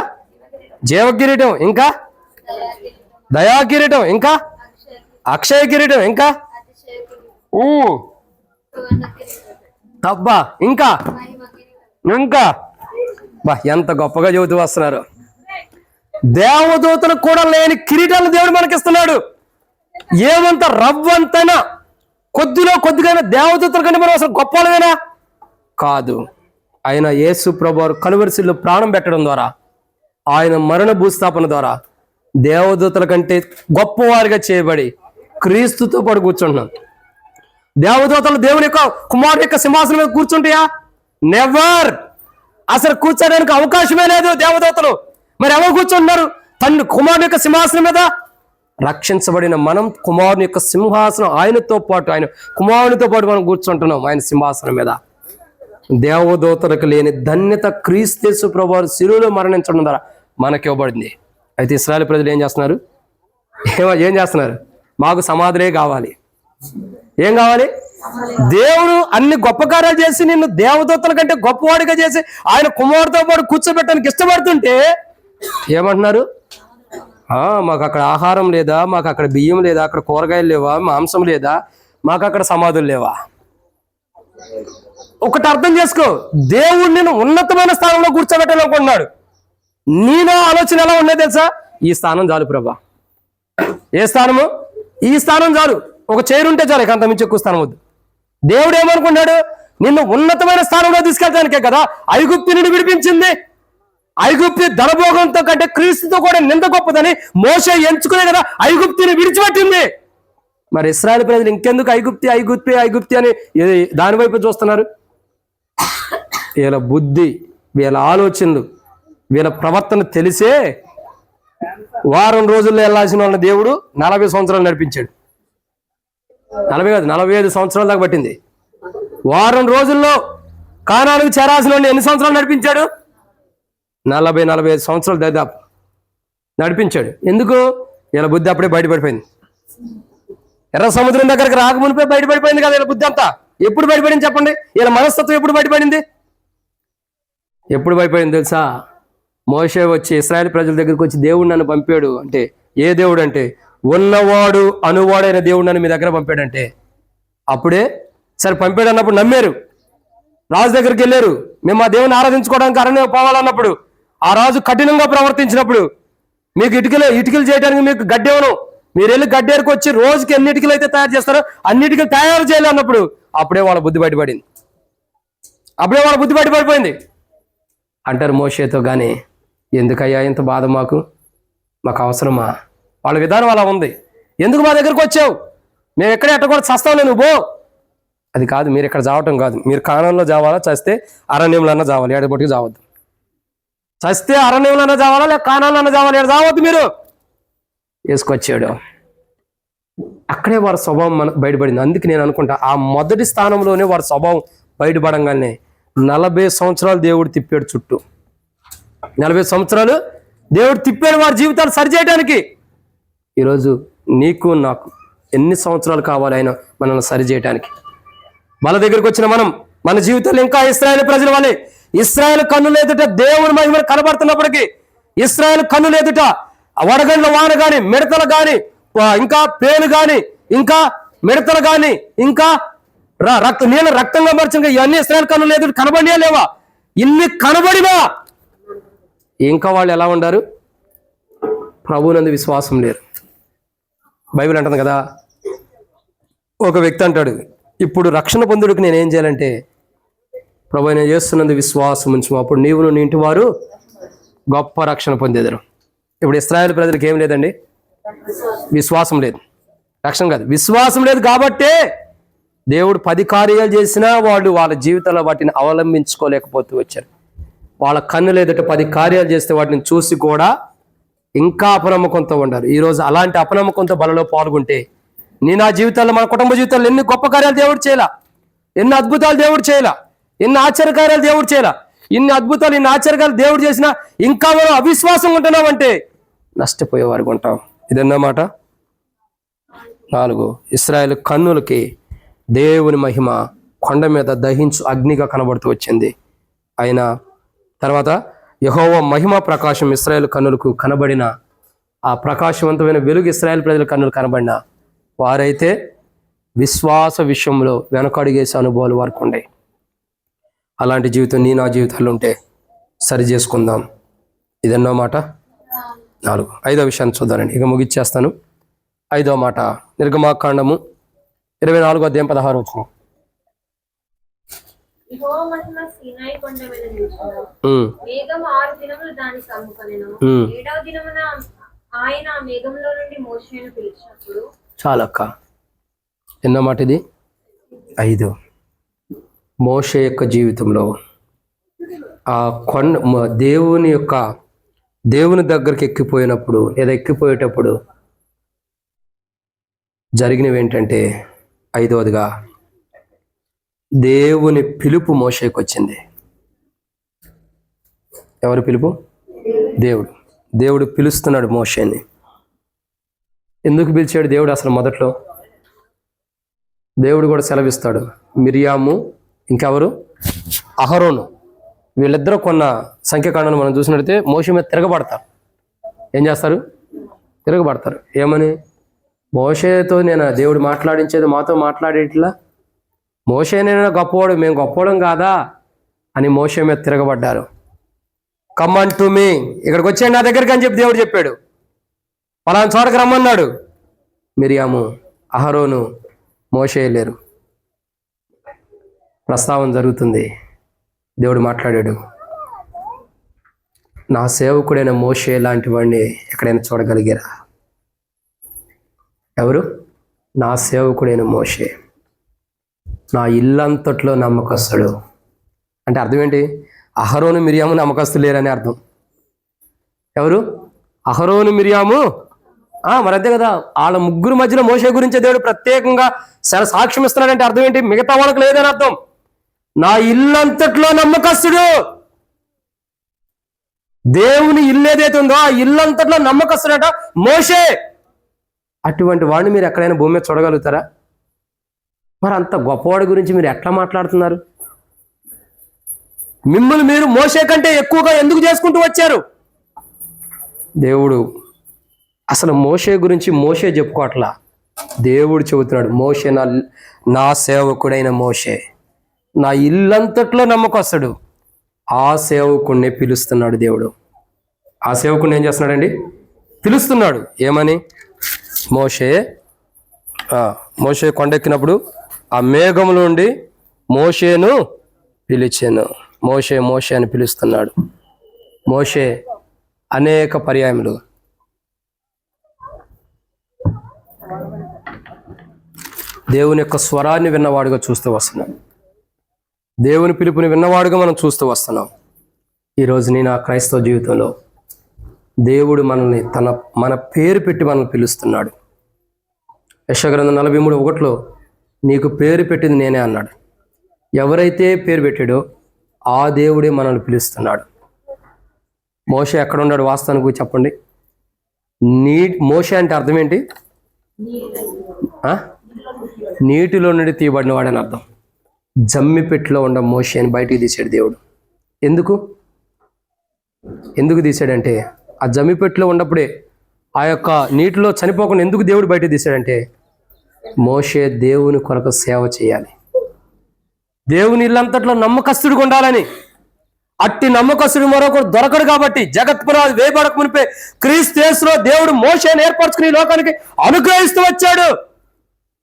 జీవ కిరీటం, ఇంకా దయా కిరీటం, ఇంకా అక్షయ కిరీటం, ఇంకా అబ్బా ఇంకా ఇంకా ఎంత గొప్పగా చెబుతూ వస్తున్నారు. దేవదూతలకు కూడా లేని కిరీటాలను దేవుడు మనకిస్తున్నాడు. ఏమంత రవ్వంతైనా కొద్దిగా దేవదూతల కంటే మనం అసలు గొప్పవాళ్ళమేనా? కాదు. ఆయన యేసు ప్రభువారు కలువరిశిల్లో ప్రాణం పెట్టడం ద్వారా, ఆయన మరణ భూస్థాపన ద్వారా దేవదూతల కంటే గొప్పవారిగా చేయబడి క్రీస్తుతో పాటు కూర్చుంటున్నాం. దేవదూతలు దేవుని యొక్క కుమారుడు యొక్క సింహాసనం మీద కూర్చుంటాయా? నెవర్. అసలు కూర్చోడానికి అవకాశమే లేదు దేవదూతలు. మరి ఎవరు కూర్చుంటున్నారు? తండ్రి కుమారుని యొక్క సింహాసనం మీద. రక్షించబడిన మనం కుమారుని యొక్క సింహాసనం, ఆయనతో పాటు ఆయన కుమారునితో పాటు మనం కూర్చుంటున్నాం ఆయన సింహాసనం మీద. దేవదూతలకు లేని ధన్యత క్రీస్తు ప్రభువారు శిలువలో మరణించడం ద్వారా మనకి ఇవ్వబడింది. అయితే ఇశ్రాయేలు ప్రజలు ఏం చేస్తున్నారు? మాకు సమాధులే కావాలి. ఏం కావాలి? దేవుడు అన్ని గొప్ప కార్యాలు చేసి నిన్ను దేవదూతల కంటే గొప్పవాడిగా చేసి ఆయన కుమారుతో పాటు కూర్చోబెట్టడానికి ఇష్టపడుతుంటే ఏమంటున్నారు? మాకు అక్కడ ఆహారం లేదా, మాకు అక్కడ బియ్యం లేదా, అక్కడ కూరగాయలు లేవా, మాంసం లేదా, మాకు అక్కడ సమాధులు లేవా? ఒకటి అర్థం చేసుకో, దేవుడు నేను ఉన్నతమైన స్థానంలో కూర్చోబెట్టాలనుకుంటున్నాడు. నేను ఆలోచన ఎలా ఉన్నది తెలుసా? ఈ స్థానం చాలు ప్రభా. ఏ స్థానము? ఈ స్థానం చాలు. ఒక చైర్ ఉంటే చాలు, ఇక అంత మించి ఎక్కువ స్థానం వద్దు. దేవుడు ఏమనుకున్నాడు? నిన్ను ఉన్నతమైన స్థానంలో తీసుకెళ్తానికే కదా ఐగుప్తు నుండి విడిపించింది. ఐగుప్తి ధనభోగంతో కంటే క్రీస్తుతో కూడా నింద గొప్పదని మోషే ఎంచుకునే కదా ఐగుప్తిని విడిచిపెట్టింది. మరి ఇశ్రాయేలు ప్రజలు ఇంకెందుకు ఐగుప్తి ఐగుప్తి ఐగుప్తి అని దానివైపు చూస్తున్నారు? వీళ్ళ బుద్ధి, వీళ్ళ ఆలోచనలు, వీళ్ళ ప్రవర్తన తెలిసే వారం రోజుల్లో వెళ్ళాల్సిన వాళ్ళ దేవుడు 40 సంవత్సరాలు నడిపించాడు. 40 కాదు, 45 సంవత్సరాల దాకా పట్టింది. వారం రోజుల్లో కానానికి చేరాల్సిన వాడిని ఎన్ని సంవత్సరాలు నడిపించాడు? 40-45 సంవత్సరాలు దాదాపు నడిపించాడు. ఎందుకు? వీళ్ళ బుద్ధి అప్పుడే బయటపడిపోయింది. ఎర్ర సముద్రం దగ్గరకు రాకమునిపై బయటపడిపోయింది కదా వీళ్ళ బుద్ధి అంతా. ఎప్పుడు బయటపడింది చెప్పండి? వీళ్ళ మనస్తత్వం ఎప్పుడు బయటపడింది? ఎప్పుడు బయటపడింది తెలుసా? మోషే వచ్చి ఇశ్రాయేలు ప్రజల దగ్గరికి వచ్చి దేవుడు నన్ను పంపాడు అంటే, ఏ దేవుడు అంటే ఉన్నవాడు అనువాడైన దేవుడు నన్ను మీ దగ్గర పంపాడంటే, అప్పుడే సరే పంపాడు అన్నప్పుడు నమ్మారు. రాజు దగ్గరికి వెళ్ళారు, మేము ఆ దేవుని ఆరాధించుకోవడానికి అరణ్యం పోవాలన్నప్పుడు ఆ రాజు కఠినంగా ప్రవర్తించినప్పుడు, మీకు ఇటుకలు చేయడానికి మీకు గడ్డేవను, మీరు వెళ్ళి గడ్డేరుకు వచ్చి రోజుకి ఎన్ని ఇటుకలు అయితే తయారు చేస్తారో అన్నిటికీ తయారు చేయాలి అన్నప్పుడు అప్పుడే వాళ్ళ బుద్ధి బయటపడింది. అప్పుడే వాళ్ళ బుద్ధి బయటపడిపోయింది. అంటారు మోషేతో, కానీ ఎందుకయ్యా ఇంత బాధ మాకు అవసరమా? వాళ్ళ విధానం అలా ఉంది. ఎందుకు మా దగ్గరకు వచ్చావు? మేము ఎక్కడే ఎట్టకూడదు, చస్తావు నేను పో. అది కాదు, మీరు ఇక్కడ చావటం కాదు, మీరు కాణంలో చావాలా, చస్తే అరణ్యంలో అన్నా చావాలి, ఏడబొట్టుకు చావద్దు. చస్తే అరణ్యంలో అన్నా చావాలా, లేక కాణంలో అన్నా చావాలి, ఏడ చావద్దు. మీరు వేసుకొచ్చాడు. అక్కడే వారి స్వభావం బయటపడింది. అందుకే నేను అనుకుంటా ఆ మొదటి స్థానంలోనే వారి స్వభావం బయటపడంగానే 40 సంవత్సరాలు దేవుడు తిప్పాడు చుట్టూ. 40 సంవత్సరాలు దేవుడు తిప్పాడు వారి జీవితాలు సరిచేయడానికి. ఈరోజు నీకు నాకు ఎన్ని సంవత్సరాలు కావాలి ఆయన మనల్ని సరిచేయడానికి? మన దగ్గరికి వచ్చిన మనం మన జీవితాలు ఇంకా ఇశ్రాయేలు ప్రజల వల్లే. ఇశ్రాయేలు కన్నులు ఎదుట దేవుని మహిమ కనబడుతున్నప్పటికీ, ఇశ్రాయేలు కన్నులు ఎదుట వడగండ్ల వాన గాని, మిడతలు గాని, ఇంకా పేలు గాని, ఇంకా మిడతలు గాని, ఇంకా నీళ్ళ రక్తంగా మార్చంగా ఇవన్నీ ఇశ్రాయేలు కన్నులు ఎదుట కనబడియా లేవా? ఇన్ని కనబడినా ఇంకా వాళ్ళు ఎలా ఉండారు? ప్రభువునందు విశ్వాసం లేరు. బైబిల్ అంటుంది కదా, ఒక వ్యక్తి అంటాడు, ఇప్పుడు రక్షణ పొందుడికి నేనేం చేయాలంటే ప్రభు నేను చేస్తున్నందు విశ్వాసం ఉంచు, అప్పుడు నీవును నీ ఇంటి వారు గొప్ప రక్షణ పొందేదరు. ఇప్పుడు ఇశ్రాయేలు ప్రజలకు ఏం లేదండి? విశ్వాసం లేదు. రక్షణ కాదు, విశ్వాసం లేదు. కాబట్టే దేవుడు 10 కార్యాలు చేసినా వాళ్ళు వాళ్ళ జీవితంలో వాటిని అవలంబించుకోలేకపోతూ వచ్చారు. వాళ్ళ కన్నులు ఎదుట 10 కార్యాలు చేస్తే వాటిని చూసి కూడా ఇంకా అపనమ్మకంతో ఉండారు. ఈరోజు అలాంటి అపనమ్మకంతో బలలో పాల్గొంటే నా జీవితాల్లో, మన కుటుంబ జీవితాల్లో ఎన్ని గొప్ప కార్యాలు దేవుడు చేయాల, ఎన్ని అద్భుతాలు దేవుడు చేయాల, ఎన్ని ఆశ్చర్యకార్యాలు దేవుడు చేయాల, ఇన్ని అద్భుతాలు ఇన్ని ఆశ్చర్యకాలు దేవుడు చేసినా ఇంకా మనం అవిశ్వాసం ఉంటున్నామంటే నష్టపోయేవారు ఉంటాం. ఇదన్నమాట. 4, ఇశ్రాయేలు కన్నులకి దేవుని మహిమ కొండ మీద దహించు అగ్నిగా కనబడుతూ వచ్చింది. ఆయన తర్వాత యెహోవా మహిమ ప్రకాశం ఇశ్రాయేలు కన్నులకు కనబడిన ఆ ప్రకాశవంతమైన వెలుగు ఇశ్రాయేలు ప్రజల కన్నులు కనబడిన వారైతే విశ్వాస విషయంలో వెనకడుగేసే అనుభవాలు వారికి ఉన్నాయి. అలాంటి జీవితం నా జీవితాల్లో ఉంటే సరి చేసుకుందాం. ఇదన్నో మాట. 4. 5వ విషయాన్ని చూద్దానండి, ఇక ముగిచ్చేస్తాను. 5వ మాట నిర్గమాకాండము 24వ అధ్యాయం 16వ వచనం. యెహోవా మహిమ సీనాయి కొండ మీద నిలిచెను. మేఘం 6 దినములు దాన్ని కమ్ముకొనెను. 7వ దినమున ఆయన ఆ మేఘంలో నుండి మోషేను పిలిచినప్పుడు. చాలక్క, ఎన్నో మాట ఇది? 5. మోషే యొక్క జీవితంలో ఆ కొండ దేవుని దగ్గరికి ఎక్కిపోయినప్పుడు లేదా ఎక్కిపోయేటప్పుడు జరిగినవి ఏంటంటే, 5వదిగా దేవుని పిలుపు మోషేకి వచ్చింది. ఎవరి పిలుపు? దేవుడు పిలుస్తున్నాడు మోషేని. ఎందుకు పిలిచాడు దేవుడు? అసలు మొదట్లో దేవుడు కూడా సెలవిస్తాడు. మిరియాము, ఇంకెవరు? అహరోను, వీళ్ళిద్దరూ కొన్న సంఖ్యాకాండాన్ని మనం చూసినట్లయితే మోషే మీద తిరగబడతారు. ఏం చేస్తారు? తిరగబడతారు. ఏమని? మోషేతో నేను దేవుడు మాట్లాడించేది మాతో మాట్లాడేట్లా, మోషేనైనా గొప్పవాడు, మేము గొప్పవాడం కాదా అని మోషే మీద తిరగబడ్డారు. కమాన్ టు మీ, ఇక్కడికి వచ్చాడు నా దగ్గరికి అని చెప్పి దేవుడు చెప్పాడు. పలానా చోటకి రమ్మన్నాడు. మిరియాము, అహరోను, మోషే లేరు. ప్రస్తావన జరుగుతుంది. దేవుడు మాట్లాడాడు, నా సేవకుడైన మోషే లాంటి వాడిని ఎక్కడైనా చూడగలిగారా? ఎవరు? నా సేవకుడైన మోషే, నా ఇల్లంతట్లో నమ్మకస్తుడు. అంటే అర్థం ఏంటి? అహరోను మిరియాము నమ్మకస్తులు లేరని అర్థం. ఎవరు? అహరోను మిరియాము. మరి అంతే కదా, వాళ్ళ ముగ్గురు మధ్యలో మోషే గురించి దేవుడు ప్రత్యేకంగా సాక్ష్యం ఇస్తున్నాడంటే అర్థం ఏంటి? మిగతా వాళ్ళకి లేదని అర్థం. నా ఇల్లంతట్లో నమ్మకస్తుడు. దేవుని ఇల్లు ఏదైతే ఉందో ఆ ఇల్లంతట్లో నమ్మకస్తుడట మోషే. అటువంటి వాడిని మీరు ఎక్కడైనా భూమి మీద చూడగలుగుతారా? మరి అంత గొప్పవాడి గురించి మీరు ఎట్లా మాట్లాడుతున్నారు? మిమ్మల్ని మీరు మోషే కంటే ఎక్కువగా ఎందుకు చేసుకుంటూ వచ్చారు? దేవుడు అసలు మోషే గురించి మోషే చెప్పుకోవట్లా, దేవుడు చెబుతున్నాడు, మోషే నా సేవకుడైన మోషే, నా ఇల్లంతట్లో నమ్మకస్తుడు. ఆ సేవకుడిని పిలుస్తున్నాడు దేవుడు. ఆ సేవకుడిని ఏం చేస్తున్నాడండి? పిలుస్తున్నాడు. ఏమని? మోషే కొండెక్కినప్పుడు ఆ మేఘములో ఉండి మోషేను పిలిచాను. మోషే అని పిలుస్తున్నాడు. మోషే అనేక పర్యాయములు దేవుని యొక్క స్వరాన్ని విన్నవాడుగా చూస్తూ వస్తున్నాం. దేవుని పిలుపుని విన్నవాడుగా మనం చూస్తూ వస్తున్నాం. ఈరోజు నా క్రైస్తవ జీవితంలో దేవుడు మనల్ని మన పేరు పెట్టి మనల్ని పిలుస్తున్నాడు. యెషయా గ్రంథం 43:1 నీకు పేరు పెట్టింది నేనే అన్నాడు. ఎవరైతే పేరు పెట్టాడో ఆ దేవుడే మనల్ని పిలుస్తున్నాడు. మోషే ఎక్కడ ఉన్నాడు వాస్తవానికి చెప్పండి. మోషే అంటే అర్థం ఏంటి? నీటిలో నుండి తీయబడిన వాడని అర్థం. జమ్మిపెట్టులో ఉన్న మోషేని బయటికి తీసాడు దేవుడు. ఎందుకు తీసాడంటే ఆ జమ్మిపెట్టులో ఉన్నప్పుడే ఆ యొక్క నీటిలో చనిపోకుండా ఎందుకు దేవుడు బయటకు తీశాడంటే మోషే దేవుని కొరకు సేవ చేయాలి, దేవుని ఇల్లంతట్లో నమ్మకస్తుడిగా ఉండాలని. అట్టి నమ్మకస్తుడు మరొకరు దొరకడు కాబట్టి జగత్పురాలు వేయబడక మునిపే క్రీస్తు యేసులో దేవుడు మోషేని ఏర్పరచుకుని లోకానికి అనుగ్రహిస్తూ వచ్చాడు.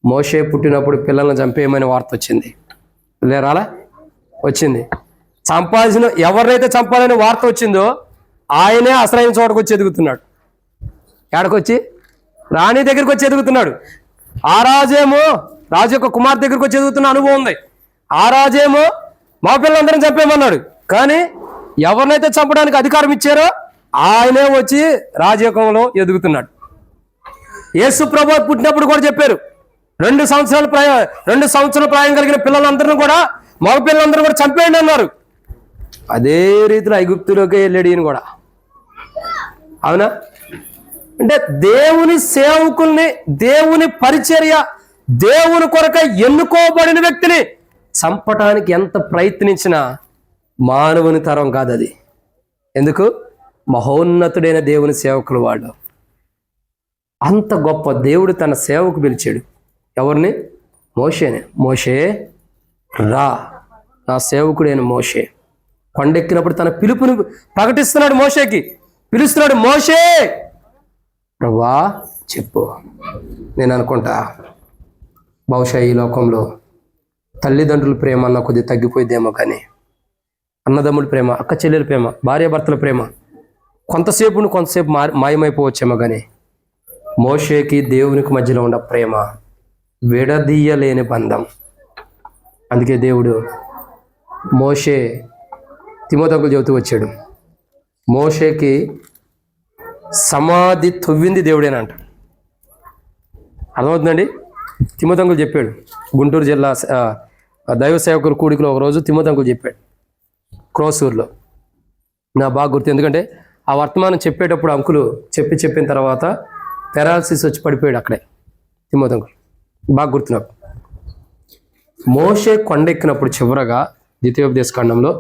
మోషే పుట్టినప్పుడు పిల్లల్ని చంపేయమని వార్త వచ్చింది, లేరాలా? వచ్చింది. చంపాల్సిన ఎవరినైతే చంపాలని వార్త వచ్చిందో ఆయనే అసలైన చోటకు వచ్చి ఎదుగుతున్నాడు. ఎక్కడికొచ్చి? రాణి దగ్గరికి వచ్చి ఎదుగుతున్నాడు. ఆ రాజేమో రాజు యొక్క కుమార్ దగ్గరికి వచ్చి ఎదుగుతున్న అనుభవం ఉంది. ఆ రాజేమో మా పిల్లలందరం చంపేమన్నాడు. కానీ ఎవరినైతే చంపడానికి అధికారం ఇచ్చారో ఆయనే వచ్చి రాజయోగంలో ఎదుగుతున్నాడు. యేసు ప్రభు పుట్టినప్పుడు కూడా చెప్పారు, 2 సంవత్సరాల ప్రాయం కలిగిన పిల్లలందరినీ కూడా మగ పిల్లలందరూ కూడా చంపేయండి అన్నారు. అదే రీతిలో ఐగుప్తులోకి వెళ్ళాడు ఈయన కూడా. అవునా? అంటే దేవుని సేవకుల్ని, దేవుని పరిచర్య, దేవుని కొరక ఎన్నుకోబడిన వ్యక్తిని చంపటానికి ఎంత ప్రయత్నించినా మానవుని తరం కాదు అది. ఎందుకు? మహోన్నతుడైన దేవుని సేవకులు వాళ్ళు. అంత గొప్ప దేవుడు తన సేవకు పిలిచాడు. ఎవరిని? మోషేనే. మోషే రా, నా సేవకుడైన మోషే. కొండెక్కినప్పుడు తన పిలుపుని ప్రకటిస్తున్నాడు, మోషేకి పిలుస్తున్నాడు. మోషే ప్రభువా చెప్పు. నేను అనుకుంటా బహుశా ఈ లోకంలో తల్లిదండ్రుల ప్రేమ అన్న కొద్దిగా తగ్గిపోయిద్దేమో, కానీ అన్నదమ్ముల ప్రేమ, అక్క చెల్లెల ప్రేమ, భార్యాభర్తల ప్రేమ కొంతసేపు మాయమైపోవచ్చేమో, కానీ మోషేకి దేవునికి మధ్యలో ఉన్న ప్రేమ విడదీయలేని బంధం. అందుకే దేవుడు మోషే తిమోతికి చెబుతూ వచ్చాడు, మోషేకి సమాధి తవ్వింది దేవుడేనంట. అర్థమవుతుందండి? తిమోతికి చెప్పాడు. గుంటూరు జిల్లా దైవ సేవకుల కూడికలో ఒకరోజు తిమోతికి చెప్పాడు, క్రోసూరులో. నా బాగా గుర్తు, ఎందుకంటే ఆ వర్తమానం చెప్పేటప్పుడు అంకులు చెప్పిన తర్వాత పెరాలసిస్ వచ్చి పడిపోయాడు అక్కడే. తిమోతికి బాగా గుర్తు నాకు. మోషే కొండెక్కినప్పుడు చివరగా ద్వితీయోపదేశకాండంలో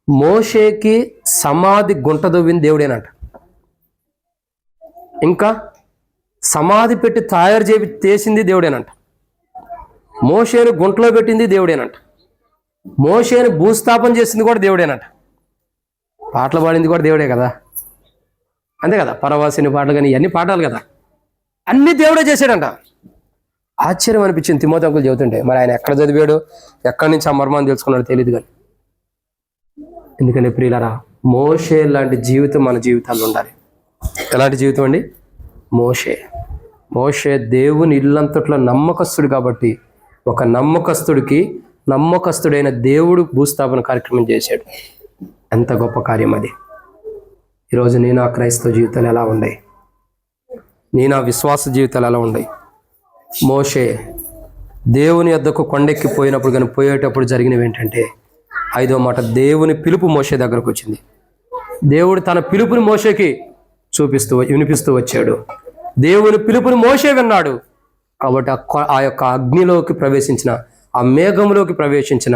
మోషేకి సమాధి గుంట దవ్వింది దేవుడేనంట. ఇంకా సమాధి పెట్టి తయారు చేసింది దేవుడేనంట. మోషేను గుంటలో పెట్టింది దేవుడేనంట. మోషేను భూస్థాపన చేసింది కూడా దేవుడేనంట. పాటలు పాడింది కూడా దేవుడే కదా, అంతే కదా. పరవాసిని పాటలు కానీ ఇవన్నీ పాఠాలు కదా, అన్ని దేవుడే చేశాడంట. ఆశ్చర్యం అనిపించింది తిమోతి అంకులు చెబుతుంటే. మరి ఆయన ఎక్కడ చదివాడు, ఎక్కడి నుంచి ఆ మర్మాన్ని తెలుసుకున్నాడో తెలియదు కానీ. ఎందుకంటే ప్రియులారా, మోషే లాంటి జీవితం మన జీవితాల్లో ఉండాలి. ఎలాంటి జీవితం అండి? మోషే దేవుని ఇల్లంతట్లో నమ్మకస్తుడు కాబట్టి ఒక నమ్మకస్తుడైన దేవుడు భూస్థాపన కార్యక్రమం చేశాడు. ఎంత గొప్ప కార్యం అది. ఈరోజు నేను ఆ క్రైస్తవ జీవితాలు ఎలా ఉన్నాయి, నేను ఆ విశ్వాస జీవితాలు ఎలా ఉన్నాయి? మోషే దేవుని యొద్దకు కొండెక్కి పోయినప్పుడు కానీ పోయేటప్పుడు జరిగినవి ఏంటంటే, 5వ మాట, దేవుని పిలుపు మోషే దగ్గరకు వచ్చింది. దేవుడు తన పిలుపుని మోషేకి వినిపిస్తూ వచ్చాడు. దేవుని పిలుపుని మోషే విన్నాడు కాబట్టి ఆ యొక్క అగ్నిలోకి ప్రవేశించిన, ఆ మేఘంలోకి ప్రవేశించిన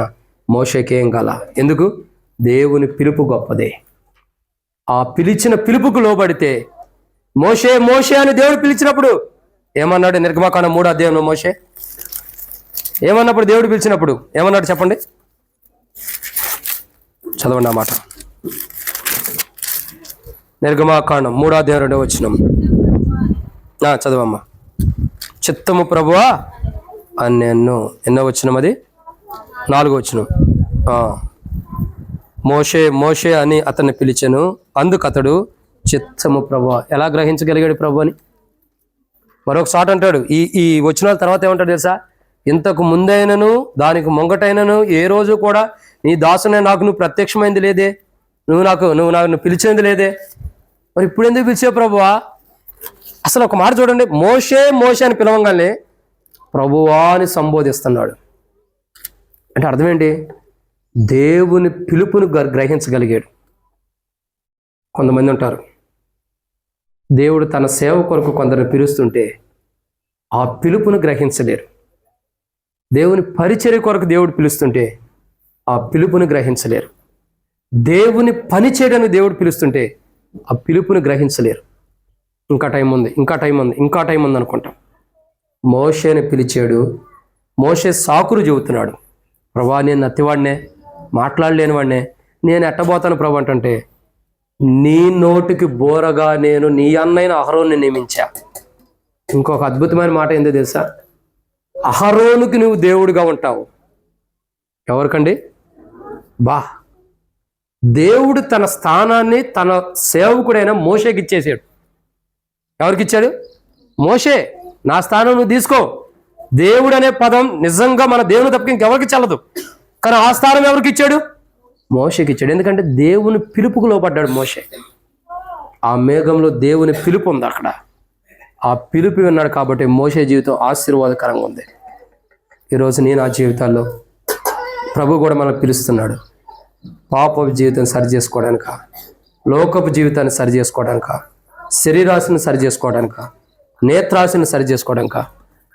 మోషేకి ఏం కాల. ఎందుకు? దేవుని పిలుపు గొప్పదే. ఆ పిలిచిన పిలుపుకు లోబడితే, మోషే మోషే అని దేవుడు పిలిచినప్పుడు ఏమన్నాడు? నిర్గమకాండం 3వ అధ్యాయంలో మోషే ఏమన్నప్పుడు, దేవుడు పిలిచినప్పుడు ఏమన్నాడు చెప్పండి, చదవండి ఆ మాట. నిర్గమకాండం 3వ అధ్యాయం 2వ వచనం. చదవమ్మా. చిత్తము ప్రభువా అని ఎన్నో వచనం అది? 4వ వచనం. మోషే అని అతన్ని పిలిచెను, అందుకు అతడు చిత్తము ప్రభువా. ఎలా గ్రహించగలిగాడు ప్రభు అని? మరొకసారి అంటాడు. ఈ వచనాల తర్వాత ఏమంటాడు తెలుసా? ఇంతకు ముందైనను దానికి ముంగటైనను ఏ రోజు కూడా నీ దాసునే నాకు నువ్వు ప్రత్యక్షమైంది లేదే, నువ్వు నాకు పిలిచింది లేదే, మరి ఇప్పుడు ఎందుకు పిలిచావు ప్రభువా? అసలు ఒక మాట చూడండి, మోషే అని పిలవంగానే ప్రభువా అని సంబోధిస్తున్నాడు. అంటే అర్థం ఏంటి? దేవుని పిలుపును గ్రహించగలిగాడు. కొంతమంది ఉంటారు, దేవుడు తన సేవ కొరకు కొందరిని పిలుస్తుంటే ఆ పిలుపును గ్రహించలేరు. దేవుని పరిచర్య కొరకు దేవుడు పిలుస్తుంటే ఆ పిలుపును గ్రహించలేరు. దేవుని పని చేయడానికి దేవుడు పిలుస్తుంటే ఆ పిలుపును గ్రహించలేరు. ఇంకా టైం ఉంది అనుకుంటాం. మోషేని పిలిచాడు. మోషే సాకులు చెబుతున్నాడు. ప్రభా, నేను నత్తివాడినే, మాట్లాడలేని వాడినే, నేను ఎట్టబోతాను ప్రభు అంటే, నీ నోటికి బోరగా నేను నీ అన్నైన అహరోన్ని నియమించా. ఇంకొక అద్భుతమైన మాట ఏందో తెలుసా? అహరోనుకి నువ్వు దేవుడిగా ఉంటావు. ఎవరికండి? దేవుడు తన స్థానాన్ని తన సేవకుడైన మోషేకి ఇచ్చేసాడు. ఎవరికి ఇచ్చాడు? మోషే, నా స్థానం నువ్వు తీసుకో. దేవుడు అనే పదం నిజంగా మన దేవుని తప్ప ఇంకెవరికి చల్లదు, కానీ ఆ స్థానం ఎవరికి ఇచ్చాడు? మోషేకి ఇచ్చాడు. ఎందుకంటే దేవుని పిలుపుకు లోపడ్డాడు మోషే. ఆ మేఘంలో దేవుని పిలుపు ఉంది అక్కడ. ఆ పిలుపు విన్నాడు కాబట్టి మోషే జీవితం ఆశీర్వాదకరంగా ఉంది. ఈరోజు నేను ఆ జీవితాల్లో ప్రభు కూడా మనం పిలుస్తున్నాడు. పాపపు జీవితం సరి చేసుకోవడానిక, లోకపు జీవితాన్ని సరి చేసుకోవడానిక, శరీరాశిని సరి చేసుకోవడానిక, నేత్రాశిని సరి చేసుకోవడానిక,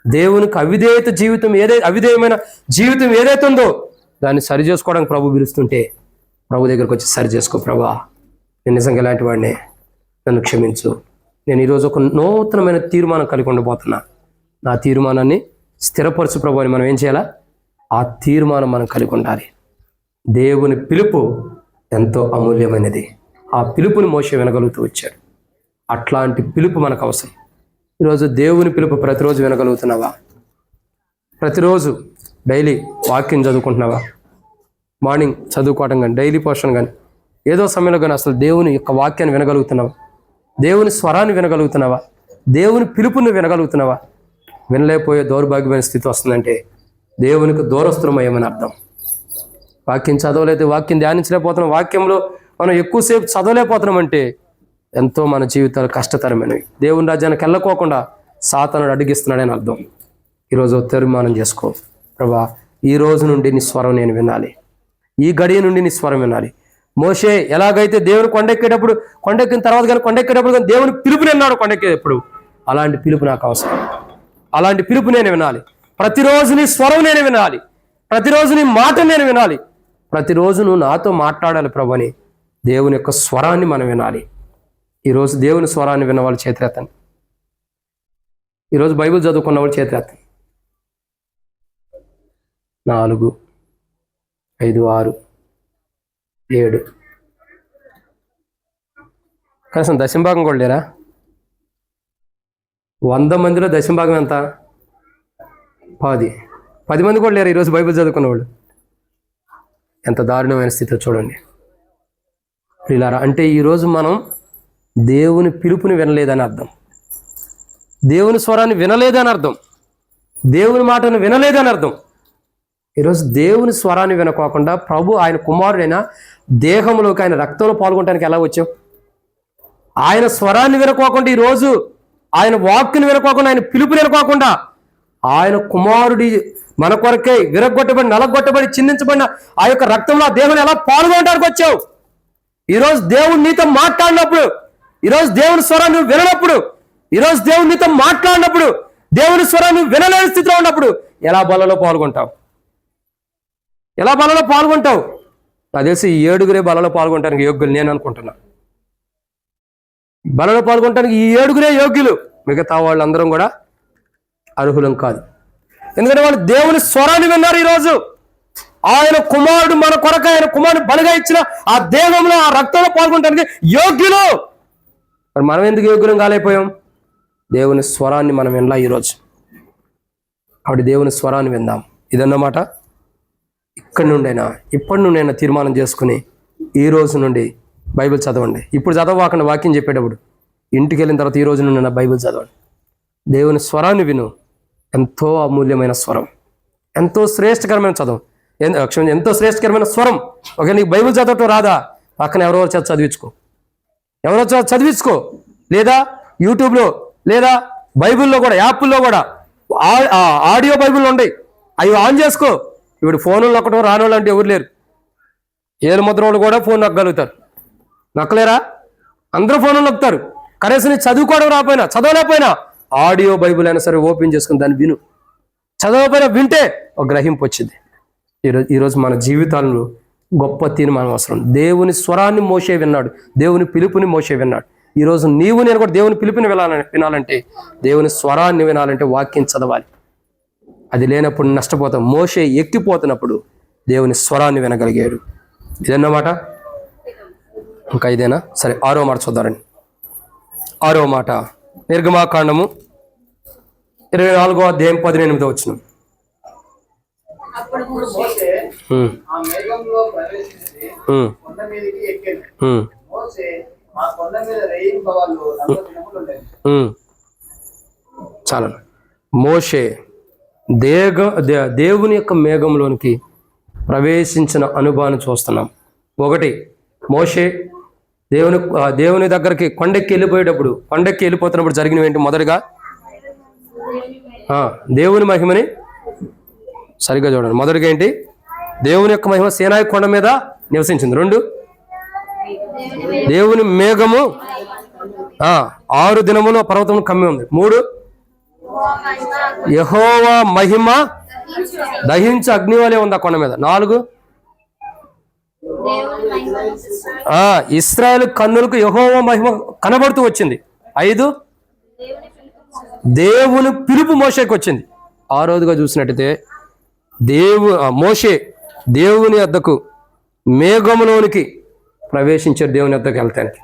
దేవునికి అవిధేయమైన జీవితం ఏదైతే ఉందో దాన్ని సరి చేసుకోవడానికి ప్రభు పిలుస్తుంటే ప్రభు దగ్గరకు వచ్చి సరి చేసుకో. ప్రభా, నేను నిజంగా ఇలాంటి వాడినే, నన్ను క్షమించు. నేను ఈరోజు ఒక నూతనమైన తీర్మానం కలిగి ఉండబోతున్నా. నా తీర్మానాన్ని స్థిరపరచు ప్రభు అని మనం ఏం చేయాలా? ఆ తీర్మానం మనం కలిగి ఉండాలి. దేవుని పిలుపు ఎంతో అమూల్యమైనది. ఆ పిలుపుని మోషే వినగలుగుతూ వచ్చాడు. అట్లాంటి పిలుపు మనకు అవసరం. ఈరోజు దేవుని పిలుపు ప్రతిరోజు వినగలుగుతున్నావా? ప్రతిరోజు డైలీ వాక్యం చదువుకుంటున్నావా? మార్నింగ్ చదువుకోవడం కానీ, డైలీ పోర్షన్ కానీ, ఏదో సమయంలో కానీ అసలు దేవుని యొక్క వాక్యాన్ని వినగలుగుతున్నావా? దేవుని స్వరాన్ని వినగలుగుతున్నావా? దేవుని పిలుపుని వినగలుగుతున్నావా? వినలేకపోయే దౌర్భాగ్యమైన స్థితి వస్తుందంటే దేవునికి దూరస్తులమయ్యమని అర్థం. వాక్యం చదవలేదు, వాక్యం ధ్యానించలేకపోతున్నాం, వాక్యంలో మనం ఎక్కువసేపు చదవలేకపోతున్నామంటే ఎంతో మన జీవితాలు కష్టతరమైనవి. దేవుని రాజ్యానికి వెళ్ళకోకుండా సాతానుడు అడ్డగిస్తున్నాడని అర్థం. ఈరోజు తీర్మానం చేసుకో. ప్రభా, ఈ రోజు నుండి నీ స్వరం నేను వినాలి, ఈ గడియ నుండి నీ స్వరం వినాలి. మోషే ఎలాగైతే దేవుని కొండెక్కిన తర్వాత కానీ కొండెక్కేటప్పుడు కానీ దేవుని పిలుపు విన్నాడు కొండెక్కేటప్పుడు, అలాంటి పిలుపు నాకు అవసరం. అలాంటి పిలుపు నేను వినాలి. ప్రతిరోజు నీ స్వరం నేను వినాలి, ప్రతిరోజు నీ మాట నేను వినాలి, ప్రతిరోజు నువ్వు నాతో మాట్లాడాలి ప్రభు అని దేవుని యొక్క స్వరాన్ని మనం వినాలి. ఈరోజు దేవుని స్వరాన్ని విన్నవాళ్ళు చేతులెత్తండి. ఈరోజు బైబిల్ చదువుకున్న వాళ్ళు చేతులెత్తండి. 4, 5, 6, 7. కనీసం దశంభాగం కూడా లేరా? 100 మందిలో దశంభాగం ఎంత? 10 మంది కూడా లేరు ఈరోజు బైబిల్ చదువుకున్న వాళ్ళు. ఎంత దారుణమైన స్థితిలో చూడండి ప్రియులారా. అంటే ఈరోజు మనం దేవుని పిలుపుని వినలేదని అర్థం, దేవుని స్వరాన్ని వినలేదని అర్థం, దేవుని మాటను వినలేదని అర్థం. ఈరోజు దేవుని స్వరాన్ని వినకోకుండా ప్రభు ఆయన కుమారుడైన దేహంలోకి ఆయన రక్తంలో పాల్గొనడానికి ఎలా వచ్చాం? ఆయన స్వరాన్ని వినకోకుండా, ఈరోజు ఆయన వాక్కుని వినకోకుండా, ఆయన పిలుపుని వినకోకుండా, ఆయన కుమారుడి మన కొరకై విరగొట్టబడి నలగొట్టబడి చిందించబడిన ఆ యొక్క రక్తంలో ఆ దేవుని ఎలా పాల్గొనడానికి వచ్చావు? ఈరోజు దేవుడు నీతో మాట్లాడినప్పుడు, ఈరోజు దేవుని స్వరాన్ని విననప్పుడు, ఈరోజు దేవుడు నీతో మాట్లాడినప్పుడు, దేవుని స్వరాన్ని వినలేని స్థితిలో ఉన్నప్పుడు ఎలా బలలో పాల్గొంటావు? ఎలా బలలో పాల్గొంటావు? నాకు తెలిసి ఈ 7 బలలో పాల్గొనడానికి యోగ్యులు నేను అనుకుంటున్నా. బలలో పాల్గొనడానికి ఈ 7 యోగ్యులు, మిగతా వాళ్ళందరం కూడా అర్హులం కాదు. ఎందుకంటే వాళ్ళు దేవుని స్వరాన్ని విన్నారు. ఈరోజు ఆయన కుమారుడు మన కొరకు ఆయన కుమారుడు బలిగా ఇచ్చిన ఆ దేహంలో ఆ రక్తంలో పాల్గొనడానికి యోగ్యులు. మరి మనం ఎందుకు యోగ్యులం కాలేకపోయాం? దేవుని స్వరాన్ని మనం వినలా ఈరోజు. కాబట్టి దేవుని స్వరాన్ని విందాం. ఇదన్నమాట. ఇప్పటి నుండైనా తీర్మానం చేసుకుని ఈ రోజు నుండి బైబిల్ చదవండి. ఇప్పుడు చదవకుండా వాక్యం చెప్పేటప్పుడు ఇంటికి వెళ్ళిన తర్వాత ఈ రోజు నుండి బైబిల్ చదవండి. దేవుని స్వరాన్ని విను. ఎంతో అమూల్యమైన స్వరం, ఎంతో శ్రేష్టకరమైన చదువు, ఎంతో శ్రేష్టకరమైన స్వరం. ఓకే, నీకు బైబిల్ చదవటం రాదా? పక్కన ఎవరో చదివించుకో, చదివించుకో. లేదా యూట్యూబ్లో లేదా బైబిల్లో కూడా, యాప్ల్లో కూడా ఆడియో బైబిల్ ఉన్నాయి, అవి ఆన్ చేసుకో. ఇప్పుడు ఫోన్లు నొక్కడం రానోళ్ళు అంటే ఎవరు లేరు. ఏలు ముద్ర వాళ్ళు కూడా ఫోన్ నొక్కగలుగుతారు, నొక్కలేరా? అందరూ ఫోన్లు నొక్కుతారు. కనీసం నీ చదువుకోవడం రాకపోయినా, చదవలేకపోయినా ఆడియో బైబిల్ అయినా సరే ఓపెన్ చేసుకుని దాన్ని విను. చదవకపోయినా వింటే ఒక గ్రహింపు వచ్చింది. ఈరోజు మన జీవితాలను గొప్ప తీర్మానం అవసరం. దేవుని స్వరాన్ని మోషే విన్నాడు, దేవుని పిలుపుని మోషే విన్నాడు. ఈరోజు నీవు నేను కూడా దేవుని పిలుపుని వినాలంటే, దేవుని స్వరాన్ని వినాలంటే వాక్యం చదవాలి. అది లేనప్పుడు నష్టపోతాం. మోషే ఎక్కిపోతున్నప్పుడు దేవుని స్వరాన్ని వినగలిగాడు. ఇదన్నమాట. ఇంకా ఇదేనా? సరే, 6వ మాట చూద్దారండి. 6వ మాట నిర్గమాకాండము 24వ అధ్యాయం 18వ వచనం. అప్పుడు మోషే ఆ మేఘంలో ప్రవేశించి కొండ మీదకి ఎక్కాడు. మోషే ఆ కొండ మీద రేయింబవళ్ళు 40 దినములు ఉండేది. చాలా. మోషే దేవుని యొక్క మేఘంలోనికి ప్రవేశించిన అనుభవాన్ని చూస్తున్నాం. ఒకటి, మోషే దేవుని దగ్గరికి కొండెక్కి వెళ్ళిపోతున్నప్పుడు జరిగినవి ఏంటి? మొదటిగా దేవుని మహిమని సరిగ్గా చూడండి. మొదటిగా ఏంటి? దేవుని యొక్క మహిమ సీనాయి కొండ మీద నివసించింది. 2, దేవుని మేఘము 6 దినములు పర్వతం కమ్మి ఉంది. 3, యెహోవా మహిమ దహించి అగ్ని వలె ఉంది ఆ కొండ మీద. 4, ఇశ్రాయేలు కన్నులకు యెహోవా మహిమ కనబడుతూ వచ్చింది. 5, దేవుని పిలుపు మోషేకి వచ్చింది. 6వదిగా చూసినట్టయితే మోషే దేవుని వద్దకు మేఘములోనికి ప్రవేశించాడు. దేవుని వద్దకు వెళ్తానికి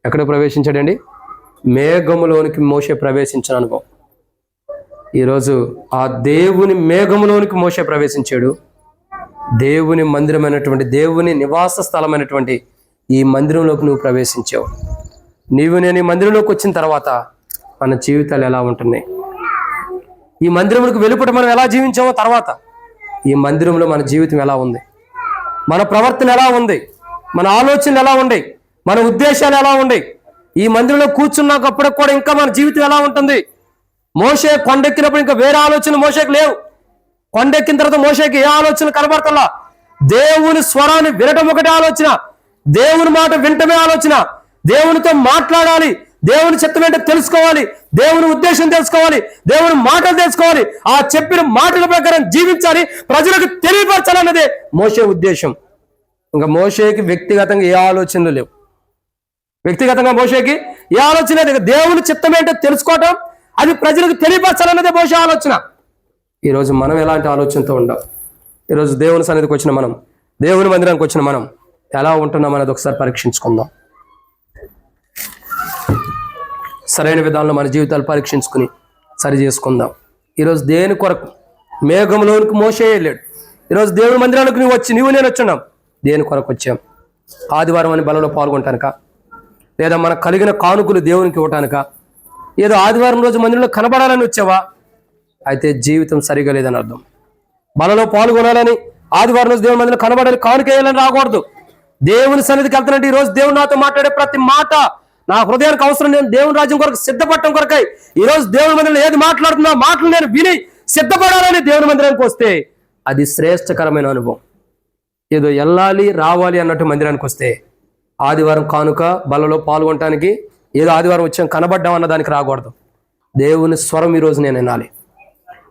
ఎక్కడ ప్రవేశించాడండి? మేఘములోనికి మోషే ప్రవేశించిన అనుభవం. ఈరోజు ఆ దేవుని మేఘములోనికి మోషే ప్రవేశించాడు. దేవుని మందిరమైనటువంటి, దేవుని నివాస స్థలమైనటువంటి ఈ మందిరంలోకి నువ్వు ప్రవేశించావు. నేను ఈ మందిరంలోకి వచ్చిన తర్వాత మన జీవితాలు ఎలా ఉంటున్నాయి? ఈ మందిరంలోకి వెలుపట మనం ఎలా జీవించామో తర్వాత ఈ మందిరంలో మన జీవితం ఎలా ఉంది? మన ప్రవర్తన ఎలా ఉంది? మన ఆలోచనలు ఎలా ఉన్నాయి? మన ఉద్దేశాలు ఎలా ఉన్నాయి? ఈ మందిరంలో కూర్చున్నప్పుడు కూడా ఇంకా మన జీవితం ఎలా ఉంటుంది? మోషే కొండెక్కినప్పుడు ఇంకా వేరే ఆలోచన మోషేకి లేవు. కొండెక్కిన తర్వాత మోషేకి ఏ ఆలోచన కనబడతలా? దేవుని స్వరాన్ని వినటం ఒకటే ఆలోచన, దేవుని మాట వినటమే ఆలోచన. దేవునితో మాట్లాడాలి, దేవుని చిత్తం ఏంటో తెలుసుకోవాలి, దేవుని ఉద్దేశం తెలుసుకోవాలి, దేవుని మాటలు తెలుసుకోవాలి, ఆ చెప్పిన మాటల ప్రకారం జీవించాలి, ప్రజలకు తెలియపరచాలన్నదే మోషే ఉద్దేశం. ఇంకా మోషేకి వ్యక్తిగతంగా ఏ ఆలోచనలు లేవు. వ్యక్తిగతంగా మోషేకి ఏ ఆలోచన లేదు. దేవుని చిత్తం ఏంటో తెలుసుకోవటం, అది ప్రజలకు తెలియపరచాలన్నదే బహుశా ఆలోచన. ఈరోజు మనం ఎలాంటి ఆలోచనతో ఉండం? ఈరోజు దేవుని సన్నిధికి వచ్చిన మనం, దేవుని మందిరానికి వచ్చిన మనం ఎలా ఉంటున్నాం అనేది ఒకసారి పరీక్షించుకుందాం. సరైన విధానంలో మన జీవితాలు పరీక్షించుకుని సరి చేసుకుందాం. ఈరోజు దేని కొరకు? మేఘంలోనికి మోషే వెళ్ళాడు. ఈరోజు దేవుని మందిరానికి నువ్వు నేను వచ్చున్నాం. దేని కొరకు వచ్చాం? ఆదివారం అని బలలో పాల్గొనటానిక? లేదా మనకు కలిగిన కానుకలు దేవునికి ఇవ్వటానిక? ఏదో ఆదివారం రోజు మందిరంలో కనబడాలని వచ్చావా? అయితే జీవితం సరిగా లేదని అర్థం. బలలో పాల్గొనాలని, ఆదివారం రోజు దేవుని మందిరంలో కనబడాలని, కానుక వేయాలని రాకూడదు. దేవుని సన్నిధికి వెళ్తానంటే ఈరోజు దేవుడు నాతో మాట్లాడే ప్రతి మాట నా హృదయానికి అవసరం. నేను దేవుని రాజ్యం కొరకు సిద్ధపడటం కొరకై ఈరోజు దేవుని మందిరంలో ఏది మాట్లాడుతున్నా మాటలు నేను విని సిద్ధపడాలని దేవుని మందిరానికి వస్తే అది శ్రేష్టకరమైన అనుభవం. ఏదో వెళ్ళాలి రావాలి అన్నట్టు మందిరానికి వస్తే ఆదివారం కానుక బలలో పాల్గొనటానికి ఏదో ఆదివారం వచ్చాం కనబడ్డాం అన్న దానికి రాకూడదు. దేవుని స్వరం ఈరోజు నేను వినాలి.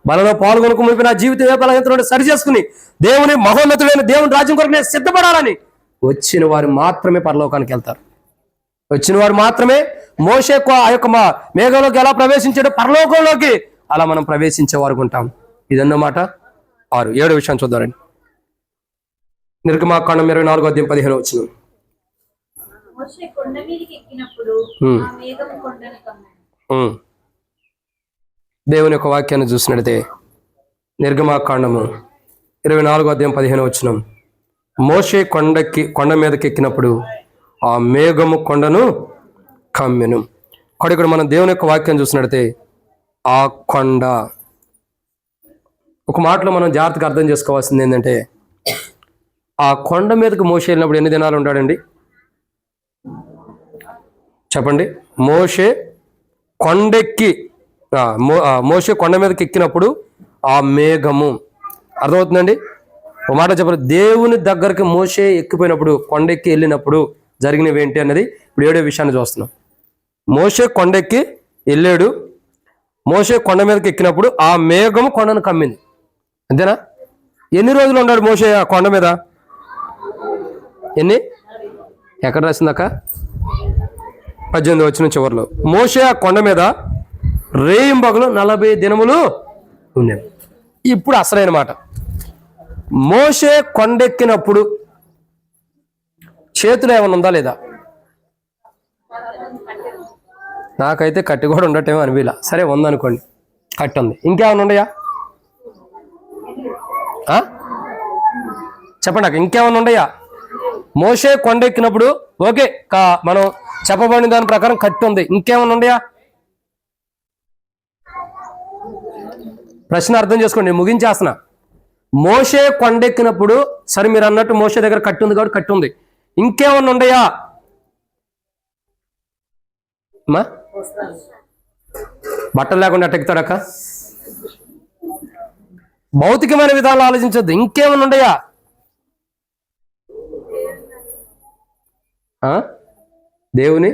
బలలో పాల్గొనకు మునిపి నా జీవితం ఏ బలహీనతలను సరి చేసుకుని దేవుని మహోన్నతుడైన దేవుని రాజ్యం కొరకు నేను సిద్ధపడాలని వచ్చిన వారు మాత్రమే పరలోకానికి వెళ్తారు. వచ్చిన వారు మాత్రమే మోషే ఆ యొక్క మేఘంలోకి ఎలా ప్రవేశించాడో పరలోకంలోకి అలా మనం ప్రవేశించే వారు ఉంటాం. ఇదన్నమాట 6. 7 విషయాన్ని చూద్దారండి. నిర్గమాకాండం 24:15. మోషే కొండ మీదకి ఎక్కినప్పుడు ఆ మేఘం కొండను కమ్మాడు. దేవుని యొక్క వాక్యాన్ని చూసినట్లయితే నిర్గమాకాండము 24:15. మోషే కొండ మీదకి ఎక్కినప్పుడు ఆ మేఘము కొండను కమ్మెను. ఇక్కడ మనం దేవుని యొక్క వాక్యం చూసినట్లయితే ఆ కొండ, ఒక మాటలో మనం జాగ్రత్తగా అర్థం చేసుకోవాల్సింది ఏంటంటే, ఆ కొండ మీదకి మోషే వెళ్ళినప్పుడు ఎన్ని దినాలు ఉంటాడండి చెప్పండి? మోషే కొండ మీదకి ఎక్కినప్పుడు ఆ మేఘము, అర్థమవుతుందండి? ఒక మాట చెప్పండి. దేవుని దగ్గరికి మోషే ఎక్కిపోయినప్పుడు, కొండెక్కి వెళ్ళినప్పుడు జరిగినవి ఏంటి అన్నది ఇప్పుడు 7వ విషయాన్ని చూస్తున్నాం. మోషే కొండెక్కి వెళ్ళాడు. మోషే కొండ మీదకి ఎక్కినప్పుడు ఆ మేఘము కొండను కమ్మింది. అంతేనా? ఎన్ని రోజులు ఉన్నాడు మోషే ఆ కొండ మీద? ఎక్కడ రాసిందాక? 18వ వచనం చివరిలో. మోషే ఆ కొండ మీద రేయింబగలు 40 దినములు ఉన్నాడు. ఇప్పుడు అసలైన మాట. మోషే కొండెక్కినప్పుడు చేతులు ఏమైనా ఉందా లేదా? నాకైతే కట్టి కూడా ఉండటమో అనిపిలా. సరే ఉందనుకోండి, కట్టి ఉంది. ఇంకేమైనా ఉన్నాయా? చెప్పండి నాకు, ఇంకేమైనా ఉన్నాయా? మోషే కొండెక్కినప్పుడు ఓకే, మనం చెప్పబడిన దాని ప్రకారం కట్టి ఉంది. ఇంకేమైనా ఉన్నాయా? ప్రశ్న అర్థం చేసుకోండి, నేను ముగించేస్తున్నా. మోషే కొండెక్కినప్పుడు సరే మీరు అన్నట్టు మోషే దగ్గర కట్టి ఉంది కాబట్టి కట్టి ఉంది. ఇంకేమన్నా ఉన్నాయా? బట్టలు లేకుండా అట్టెక్కుతాడక్క? భౌతికమైన విధాలు ఆలోచించద్దు. ఇంకేమన్నా ఉన్నాయా? దేవుని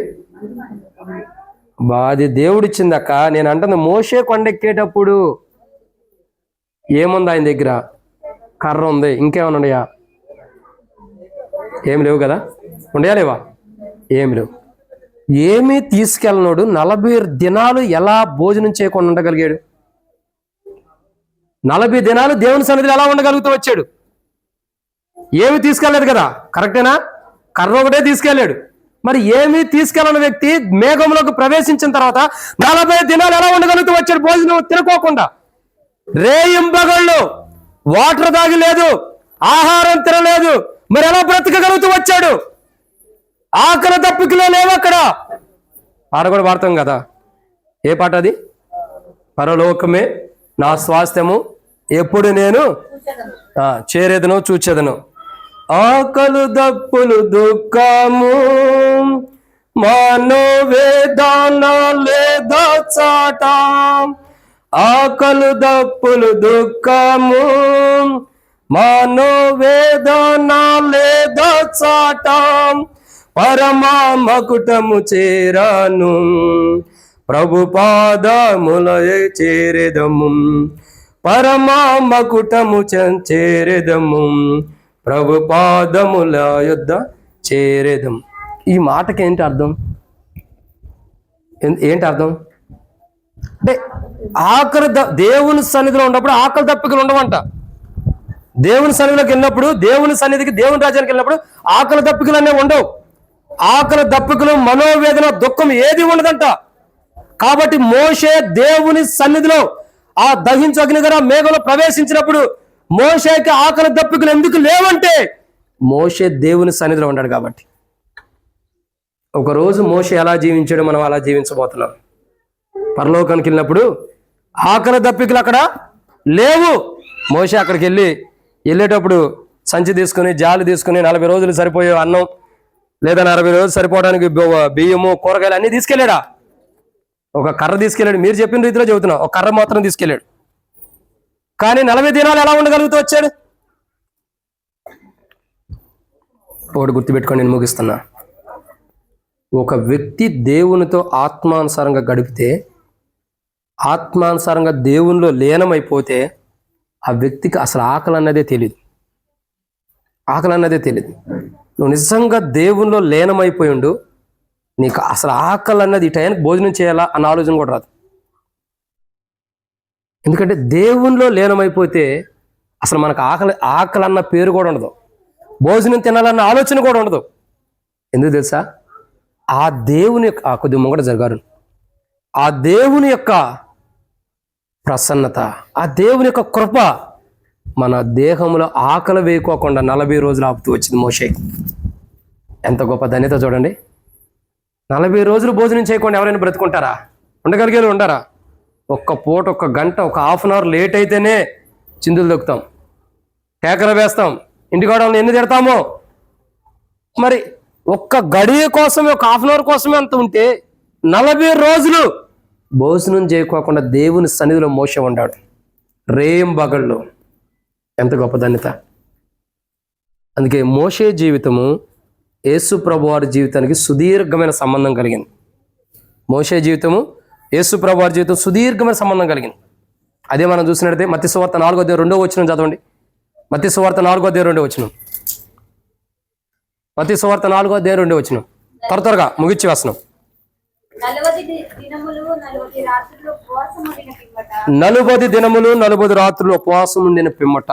బాది దేవుడిచ్చిందక్క. నేను అంటుంది మోషే కొండెక్కేటప్పుడు ఏముంది ఆయన దగ్గర? కర్ర ఉంది. ఇంకేమైనా ఉన్నాయా? ఏమి లేవు కదా? ఉండయా లేవా? ఏమి లేవు. ఏమీ తీసుకెళ్ళనోడు 40 దినాలు ఎలా భోజనం చేయకుండా ఉండగలిగాడు? 40 దినాలు దేవుని సన్నిధిలో ఎలా ఉండగలుగుతూ వచ్చాడు? ఏమి తీసుకెళ్ళలేదు కదా, కరెక్టేనా? కర్ర ఒకటే తీసుకెళ్ళాడు. మరి ఏమీ తీసుకెళ్ళని వ్యక్తి మేఘంలోకి ప్రవేశించిన తర్వాత 40 దినాలు ఎలా ఉండగలుగుతూ వచ్చాడు భోజనం తినకోకుండా? రేయింబగళ్ళు వాటర్ తాగలేదు, ఆహారం తినలేదు, మరి ఎలా బ్రతకగలుగుతూ వచ్చాడు? ఆకలి తప్పికలో లేవు అక్కడ. పాట కూడా పాడతాం కదా, ఏ పాట అది? పరలోకమే నా స్వాస్థ్యము, ఎప్పుడు నేను చేరేదను చూచేదను. ఆకలు దప్పులు దుఃఖము మనోవేదన లేదా చాట. ఆకలు దప్పులు దుఃఖము మనోవేదన లేదా చాట. పరమా మకుటము చేరాను, ప్రభు పాదముల చేరెదము. పరమా మకుటము చేరెదము, ప్రభు పాదముల యొద్ద చేరెదము. ఈ మాటకి ఏంటి అర్థం? ఏంటి అర్థం? అంటే దేవుని సన్నిధిలో ఉన్నప్పుడు ఆకలి దప్పికలు ఉండవంట. దేవుని సన్నిధిలోకి వెళ్ళినప్పుడు, దేవుని సన్నిధికి, దేవుని రాజ్యానికి వెళ్ళినప్పుడు ఆకలి దప్పికలు అనేవి ఉండవు. ఆకలి దప్పికలు, మనోవేదన, దుఃఖం ఏది ఉండదంట. కాబట్టి మోషే దేవుని సన్నిధిలో ఆ దహించు అగ్నిగర మేఘంలో ప్రవేశించినప్పుడు మోషేకి ఆకలి దప్పికలు ఎందుకు లేవంటే మోషే దేవుని సన్నిధిలో ఉన్నాడు కాబట్టి. ఒకరోజు మోషే ఎలా జీవించాడో మనం అలా జీవించబోతున్నాం. పరలోకానికి వెళ్ళినప్పుడు ఆకలి దప్పికలు అక్కడ లేవు. మోషే అక్కడికి వెళ్ళేటప్పుడు సంచి తీసుకుని, జాలి తీసుకుని 40 రోజులు సరిపోయే అన్నం లేదా 40 రోజులు సరిపోవడానికి బియ్యము, కూరగాయలు అన్నీ తీసుకెళ్ళాడా? ఒక కర్ర తీసుకెళ్ళాడు. మీరు చెప్పిన రీతిలో చెబుతున్నా, ఒక కర్ర మాత్రం తీసుకెళ్ళాడు. కానీ 40 దినాలు ఎలా ఉండగలుగుతూ వచ్చాడు? ఒకటి గుర్తుపెట్టుకొని నేను ముగిస్తున్నా. ఒక వ్యక్తి దేవునితో ఆత్మానుసారంగా గడిపితే, ఆత్మానుసారంగా దేవునిలో లీనమైపోతే ఆ వ్యక్తికి అసలు ఆకలి అన్నదే తెలియదు. ఆకలి అన్నదే తెలియదు. నువ్వు నిజంగా దేవునిలో లీనమైపోయిండు, నీకు అసలు ఆకలి అన్నది ఈ టైంకి భోజనం చేయాలా అన్న ఆలోచన కూడా రాదు. ఎందుకంటే దేవునిలో లీనమైపోతే అసలు మనకు ఆకలి అన్న పేరు కూడా ఉండదు, భోజనం తినాలన్న ఆలోచన కూడా ఉండదు. ఎందుకు తెలుసా? ఆ దేవుని యొక్క కొద్ది ముంగట జరగారు, ఆ దేవుని యొక్క ప్రసన్నత, ఆ దేవుని యొక్క కృప మన దేహంలో ఆకలి వేయకోకుండా 40 రోజులు ఆపుతూ వచ్చింది మోషే. ఎంత గొప్ప ధన్యత చూడండి. 40 రోజులు భోజనం చేయకుండా ఎవరైనా బ్రతుకుంటారా? ఉండగలిగేది ఉండరా? ఒక్క పూట, ఒక్క గంట, ఒక హాఫ్ అన్ అవర్ లేట్ అయితేనే చిందులు దొక్కుతాం, కేకలు వేస్తాం, ఇంటికాడ ఎన్ని తిడతామో. మరి ఒక్క గడియ కోసమే, ఒక హాఫ్ అన్ అవర్ కోసమే అంత ఉంటే 40 రోజులు భోజనం చేయకోకుండా దేవుని సన్నిధిలో మోషే ఉన్నాడు, రేయింబగళ్ళు. ఎంత గొప్ప ధన్యత. అందుకే మోషే జీవితము యేసు ప్రభువారి జీవితానికి సుదీర్ఘమైన సంబంధం కలిగింది. మోషే జీవితము యేసు ప్రభువారి జీవితం సుదీర్ఘమైన సంబంధం కలిగింది. అదే మనం చూసినట్లయితే మత్తయి సువార్త 4:2 చదవండి. మత్తయి సువార్త 4:2. మత్తయి సువార్త 4:2. త్వరగా ముగిచ్చి వేస్తున్నాం. 40 దినములు 40 రాత్రులు ఉపవాసం ఉండిన పిమ్మట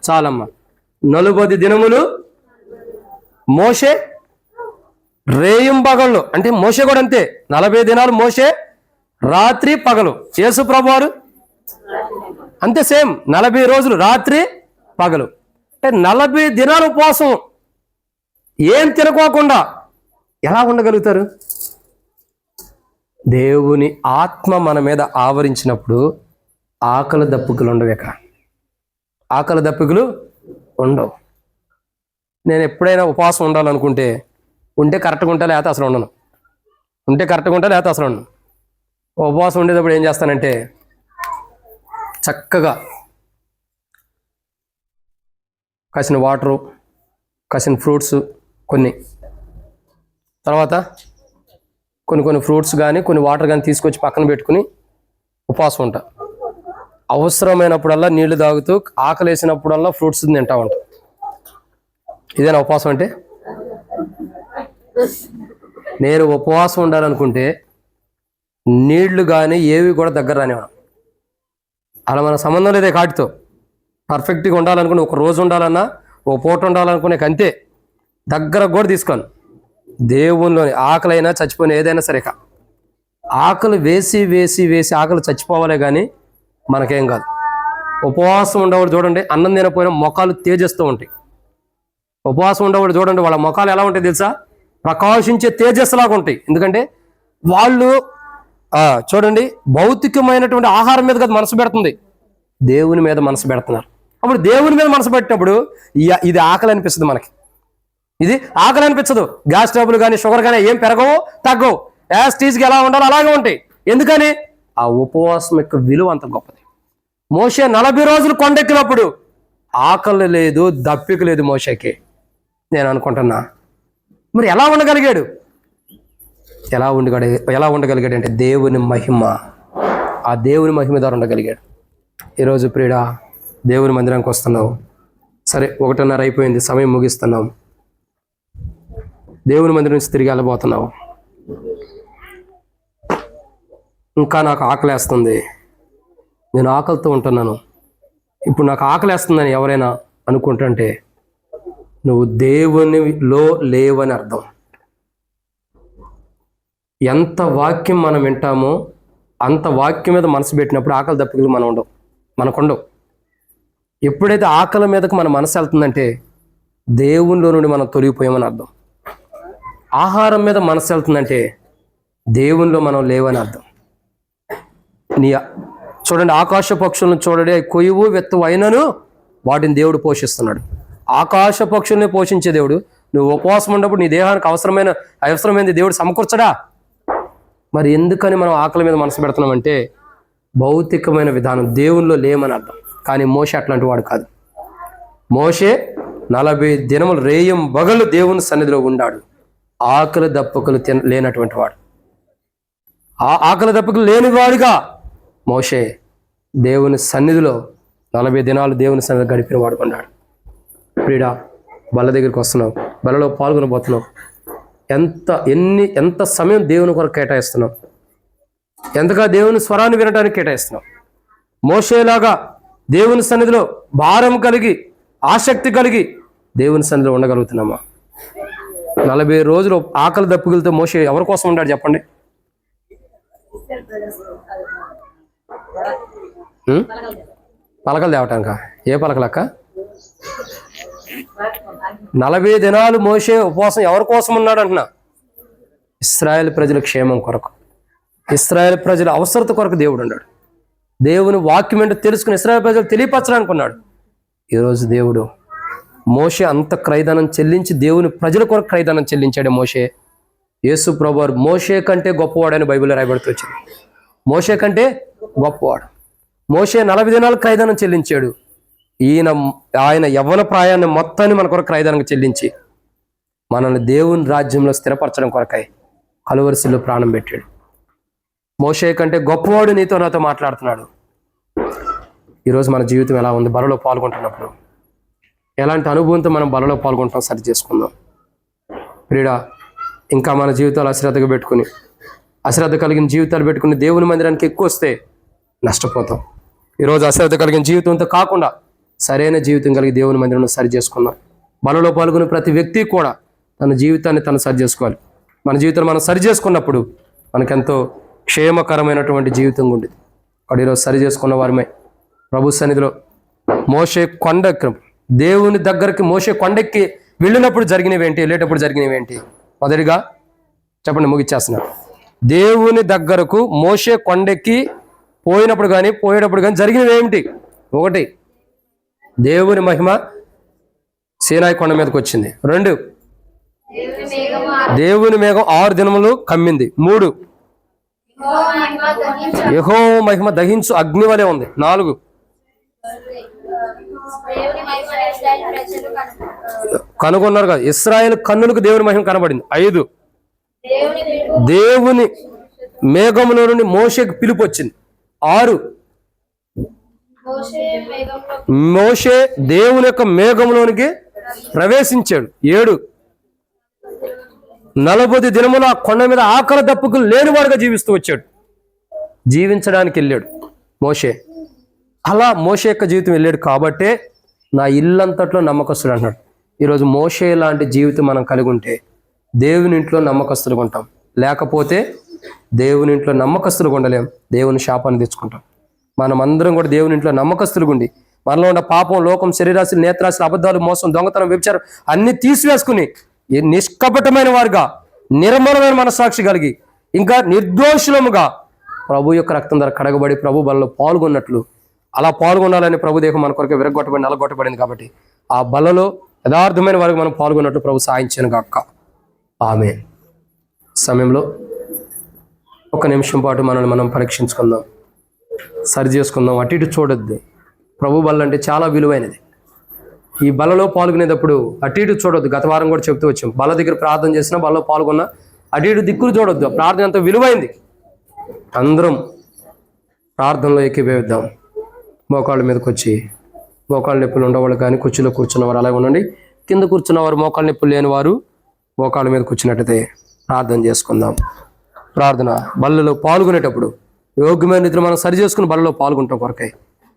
చాలమ్మా. 40 దినములు మోషే రేయింబగళ్ళు, అంటే మోషే కూడా అంతే. 40 దినాలు మోషే, రాత్రి పగలు. యేసు ప్రభువారు అంతే, సేమ్ 40 రోజులు రాత్రి పగలు. అంటే 40 దినాలు ఉపవాసం, ఏం తినకోకుండా ఎలా ఉండగలుగుతారు? దేవుని ఆత్మ మన మీద ఆవరించినప్పుడు ఆకలి దప్పికలు ఉండవేక, ఆకలి దప్పికలు ఉండవు. నేను ఎప్పుడైనా ఉపవాసం ఉండాలనుకుంటే ఉంటే కరెక్ట్గా ఉంటా, లేకపోతే అసలు ఉండను. ఉంటే కరెక్ట్గా ఉంటా, లేకపోతే అసలు ఉండను. ఉపవాసం ఉండేటప్పుడు ఏం చేస్తానంటే చక్కగా కాసిన వాటరు, కాసిన ఫ్రూట్స్, తర్వాత కొన్ని ఫ్రూట్స్ కానీ కొన్ని వాటర్ కానీ తీసుకొచ్చి పక్కన పెట్టుకుని ఉపవాసం ఉంటా. అవసరమైనప్పుడల్లా నీళ్లు తాగుతూ, ఆకలి వేసినప్పుడల్లా ఫ్రూట్స్ తింటా ఉంటా. ఇదేనా ఉపవాసం అంటే? నేను ఉపవాసం ఉండాలనుకుంటే నీళ్లు కానీ ఏవి కూడా దగ్గర రానివ్వను. అలా మన సంబంధం లేదే కాటితో. పర్ఫెక్ట్గా ఉండాలనుకుని, ఒక రోజు ఉండాలన్నా, ఒక పూట ఉండాలనుకునే అంతే, దగ్గర కూడా తీసుకోను. దేవునిలోని ఆకలి అయినా చచ్చిపోయిన ఏదైనా సరే, ఆకలి వేసి ఆకలి చచ్చిపోవాలే కానీ మనకేం కాదు. ఉపవాసం ఉండేవాడు చూడండి, అన్నం తినపోయినా మొఖాలు తేజస్తూ ఉంటాయి. ఉపవాసం ఉండేవాడు చూడండి, వాళ్ళ మొఖాలు ఎలా ఉంటాయి తెలుసా? ప్రకాశించే తేజస్సులాగా ఉంటాయి. ఎందుకంటే వాళ్ళు చూడండి, భౌతికమైనటువంటి ఆహారం మీద కదా మనసు పెడుతుంది, దేవుని మీద మనసు పెడుతున్నారు. అప్పుడు దేవుని మీద మనసు పెట్టినప్పుడు ఇది ఆకలి అనిపిస్తుంది మనకి. ఇది ఆకలి అనిపించదు. గ్యాస్ ట్రబుల్ కానీ, షుగర్ కానీ ఏం పెరగవు, తగ్గవు. యాస్టీజ్కి ఎలా ఉండాలో అలాగే ఉంటాయి. ఎందుకని? ఆ ఉపవాసం యొక్క విలువ అంత గొప్పది. మోషే 40 రోజులు కొండెక్కినప్పుడు ఆకలి లేదు, దప్పిక లేదు మోషేకి. నేను అనుకుంటున్నా, మరి ఎలా ఉండగలిగాడు? ఎలా ఉండగలిగాడు అంటే దేవుని మహిమ, ఆ దేవుని మహిమ ద్వారా ఉండగలిగాడు. ఈరోజు ప్రియుడా, దేవుని మందిరానికి వస్తున్నావు, సరే 1:30 అయిపోయింది, సమయం ముగిస్తున్నాం. దేవుని మందిరం నుంచి తిరిగి వెళ్ళబోతున్నావు. ఇంకా నాకు ఆకలేస్తుంది, నేను ఆకలితో ఉంటున్నాను, ఇప్పుడు నాకు ఆకలేస్తుందని ఎవరైనా అనుకుంటుంటే నువ్వు దేవునిలో లేవని అర్థం. ఎంత వాక్యం మనం వింటామో అంత వాక్యం మీద మనసు పెట్టినప్పుడు ఆకలి దప్పికలు మనకుండవు. ఎప్పుడైతే ఆకలి మీదకు మన మనసు వెళ్తుందంటే దేవునిలో నుండి మనం తొలగిపోయామని అర్థం. ఆహారం మీద మనసు వెళ్తుందంటే దేవునిలో మనం లేవని అర్థం. చూడండి, ఆకాశ పక్షులను చూడండి, కొయ్యవు వెత్తు అయినను వాటిని దేవుడు పోషిస్తున్నాడు. ఆకాశ పక్షుల్ని పోషించే దేవుడు నువ్వు ఉపవాసం ఉన్నప్పుడు నీ దేహానికి అవసరమైనది దేవుడు సమకూర్చడా? మరి ఎందుకని మనం ఆకలి మీద మనసు పెడుతున్నామంటే భౌతికమైన విధానం, దేవునిలో లేమని అర్థం. కానీ మోషే అట్లాంటి వాడు కాదు. మోషే 40 దినములు రేయం బగలు దేవుని సన్నిధిలో ఉన్నాడు. ఆకలి దప్పుకలు లేనటువంటి వాడు, ఆకలి దప్పుకలు లేనివాడుగా మోషే దేవుని సన్నిధిలో 40 దినాలు దేవుని సన్నిధిలో గడిపిన వాడు కొన్నాడు. ప్రియుడా, బల్ల దగ్గరికి వస్తున్నావు, బల్లలో పాల్గొనబోతున్నావు. ఎంత సమయం దేవుని కొరకు కేటాయిస్తున్నావు, ఎంతగా దేవుని స్వరాన్ని వినడానికి కేటాయిస్తున్నావు. మోషేలాగా దేవుని సన్నిధిలో భారం కలిగి ఆసక్తి కలిగి దేవుని సన్నిధిలో ఉండగలుగుతున్నామా? 40 రోజులు ఆకలి దప్పులతో మోషే ఎవరి కోసం ఉన్నాడు చెప్పండి? పలకలు తేవటానికా? ఏ పలకలక్క? 40 దినాలు మోషే ఉపవాసం ఎవరి కోసం ఉన్నాడు అంటున్నా? ఇశ్రాయేల్ ప్రజల క్షేమం కొరకు, ఇశ్రాయేల్ ప్రజల అవసరత కొరకు దేవుడు ఉన్నాడు. దేవుని వాక్యం ఏంటో తెలుసుకుని ఇశ్రాయేల్ ప్రజలు తెలియపరచడానికి ఉన్నాడు. ఈరోజు దేవుడు మోషే అంత క్రయధనం చెల్లించి దేవుని ప్రజల కొరకు క్రయధనం చెల్లించాడు. మోషే, యేసు ప్రభువారు మోషే కంటే గొప్పవాడని బైబిల్లో రాయబడుతూ వచ్చింది. మోషే కంటే గొప్పవాడు. మోషే 40 దినాలు క్రయధనం చెల్లించాడు. ఆయన యవ్వన ప్రాయాన్ని మొత్తాన్ని మన కొరకు క్రయధనంగా చెల్లించి మనల్ని దేవుని రాజ్యంలో స్థిరపరచడం కొరకై కలువరిశిలో ప్రాణం పెట్టాడు. మోషే కంటే గొప్పవాడు నీతో నాతో మాట్లాడుతున్నాడు. ఈరోజు మన జీవితం ఎలా ఉంది? బలలో పాల్గొంటున్నప్పుడు ఎలాంటి అనుభవంతో మనం బలలో పాల్గొంటాం సరి చేసుకుందాం. ప్రియుడా, ఇంకా మన జీవితాలు అశ్రద్ధ కలిగిన జీవితాలు పెట్టుకుని దేవుని మందిరానికి ఎక్కువ వస్తే నష్టపోతాం. ఈరోజు అశ్రద్ధ కలిగిన జీవితంతో కాకుండా సరైన జీవితం కలిగి దేవుని మందిరంలో సరి చేసుకుందాం. బలలో పాల్గొనే ప్రతి వ్యక్తి కూడా తన జీవితాన్ని తను సరి చేసుకోవాలి. మన జీవితాన్ని మనం సరి చేసుకున్నప్పుడు మనకెంతో క్షేమకరమైనటువంటి జీవితం ఉండేది. అక్కడ ఈరోజు సరి చేసుకున్న వారమే ప్రభు సన్నిధిలో మోషే దేవుని దగ్గరికి మోషే కొండెక్కి వెళ్ళినప్పుడు జరిగినవి ఏంటి, వెళ్ళేటప్పుడు జరిగినవి ఏంటి? మొదటిగా చెప్పండి, ముగిచ్చేస్తున్నారు. దేవుని దగ్గరకు మోషే కొండెక్కి పోయినప్పుడు కానీ పోయేటప్పుడు కానీ జరిగినవి ఏమిటి? 1, దేవుని మహిమ సీనాయి కొండ మీదకి వచ్చింది. 2, దేవుని మేఘం 6 దినములు కమ్మింది. 3, యెహోవా మహిమ దహించు అగ్ని వలె ఉంది. 4, కనుగొన్నారు కదా, ఇశ్రాయేలు కన్నులకు దేవుని మహిమ కనబడింది. 5, దేవుని మేఘములో నుండి మోషేకి పిలుపు వచ్చింది. 6, మోషే దేవుని యొక్క మేఘంలోనికి ప్రవేశించాడు. 7, 40 దినములు ఆ కొండ మీద ఆకలి దప్పుకులు లేనివాడుగా జీవిస్తూ వచ్చాడు. జీవించడానికి వెళ్ళాడు మోషే. అలా మోషే యొక్క జీవితం వెళ్ళాడు కాబట్టే నా ఇల్లంతట్లో నమ్మకస్తుడు అంటున్నాడు. ఈరోజు మోషే లాంటి జీవితం మనం కలిగి ఉంటే దేవుని ఇంట్లో నమ్మకస్తులుగా ఉంటాం. లేకపోతే దేవుని ఇంట్లో నమ్మకస్తులుగా ఉండలేం, దేవుని శాపాన్ని తెచ్చుకుంటాం. మనం అందరం కూడా దేవుని ఇంట్లో నమ్మకస్తులుగా ఉండి మనలో ఉన్న పాపం, లోకం, శరీరాశులు, నేత్రాశులు, అబద్ధాలు, మోసం, దొంగతనం, వ్యభిచారం అన్ని తీసివేసుకుని నిష్కపటమైన వారుగా, నిర్మలమైన మనస్సాక్షి కలిగి ఇంకా నిర్దోషులముగా ప్రభు యొక్క రక్తం ద్వారా కడగబడి ప్రభు బలలో పాల్గొన్నట్లు అలా పాల్గొనాలని ప్రభు దేహం మన కొరకు విరగొట్టబడి నలగొట్టబడింది. కాబట్టి ఆ బలలో యథార్థమైన వారికి మనం పాల్గొన్నట్లు ప్రభు సాయించను గాక. ఆమేన్. సమయంలో 1 నిమిషం పాటు మనల్ని మనం పరీక్షించుకుందాం, సరి చేసుకుందాం. అటు ఇటు చూడొద్దు. ప్రభు బల్ల అంటే చాలా విలువైనది. ఈ బలలో పాల్గొనేటప్పుడు అటు ఇటు చూడొద్దు. గత వారం కూడా చెప్తూ వచ్చాం, బల్ల దగ్గర ప్రార్థన చేసినా బలలో పాల్గొన్నా అటు ఇటు దిక్కులు చూడొద్దు. ప్రార్థన ఎంతో విలువైంది. అందరం ప్రార్థనలో ఏకీభవిద్దాం. మోకాళ్ళ మీదకి వచ్చి, మోకాళ్ళ నొప్పులు ఉండేవాళ్ళు కానీ కుర్చీలో కూర్చున్నవారు అలాగే ఉండండి. కింద కూర్చున్నవారు, మోకాళ్ళ నొప్పులు లేని వారు మోకాళ్ళ మీద కూర్చున్నట్టయితే ప్రార్థన చేసుకుందాం. ప్రార్థన బల్లలో పాల్గొనేటప్పుడు యోగ్యమైన రీతిలో మనం సరి చేసుకుని బలలో పాల్గొంటాం కొరకై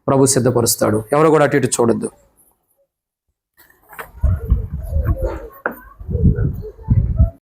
ప్రభు సిద్ధపరుస్తాడు. ఎవరు కూడా అటు ఇటు చూడొద్దు.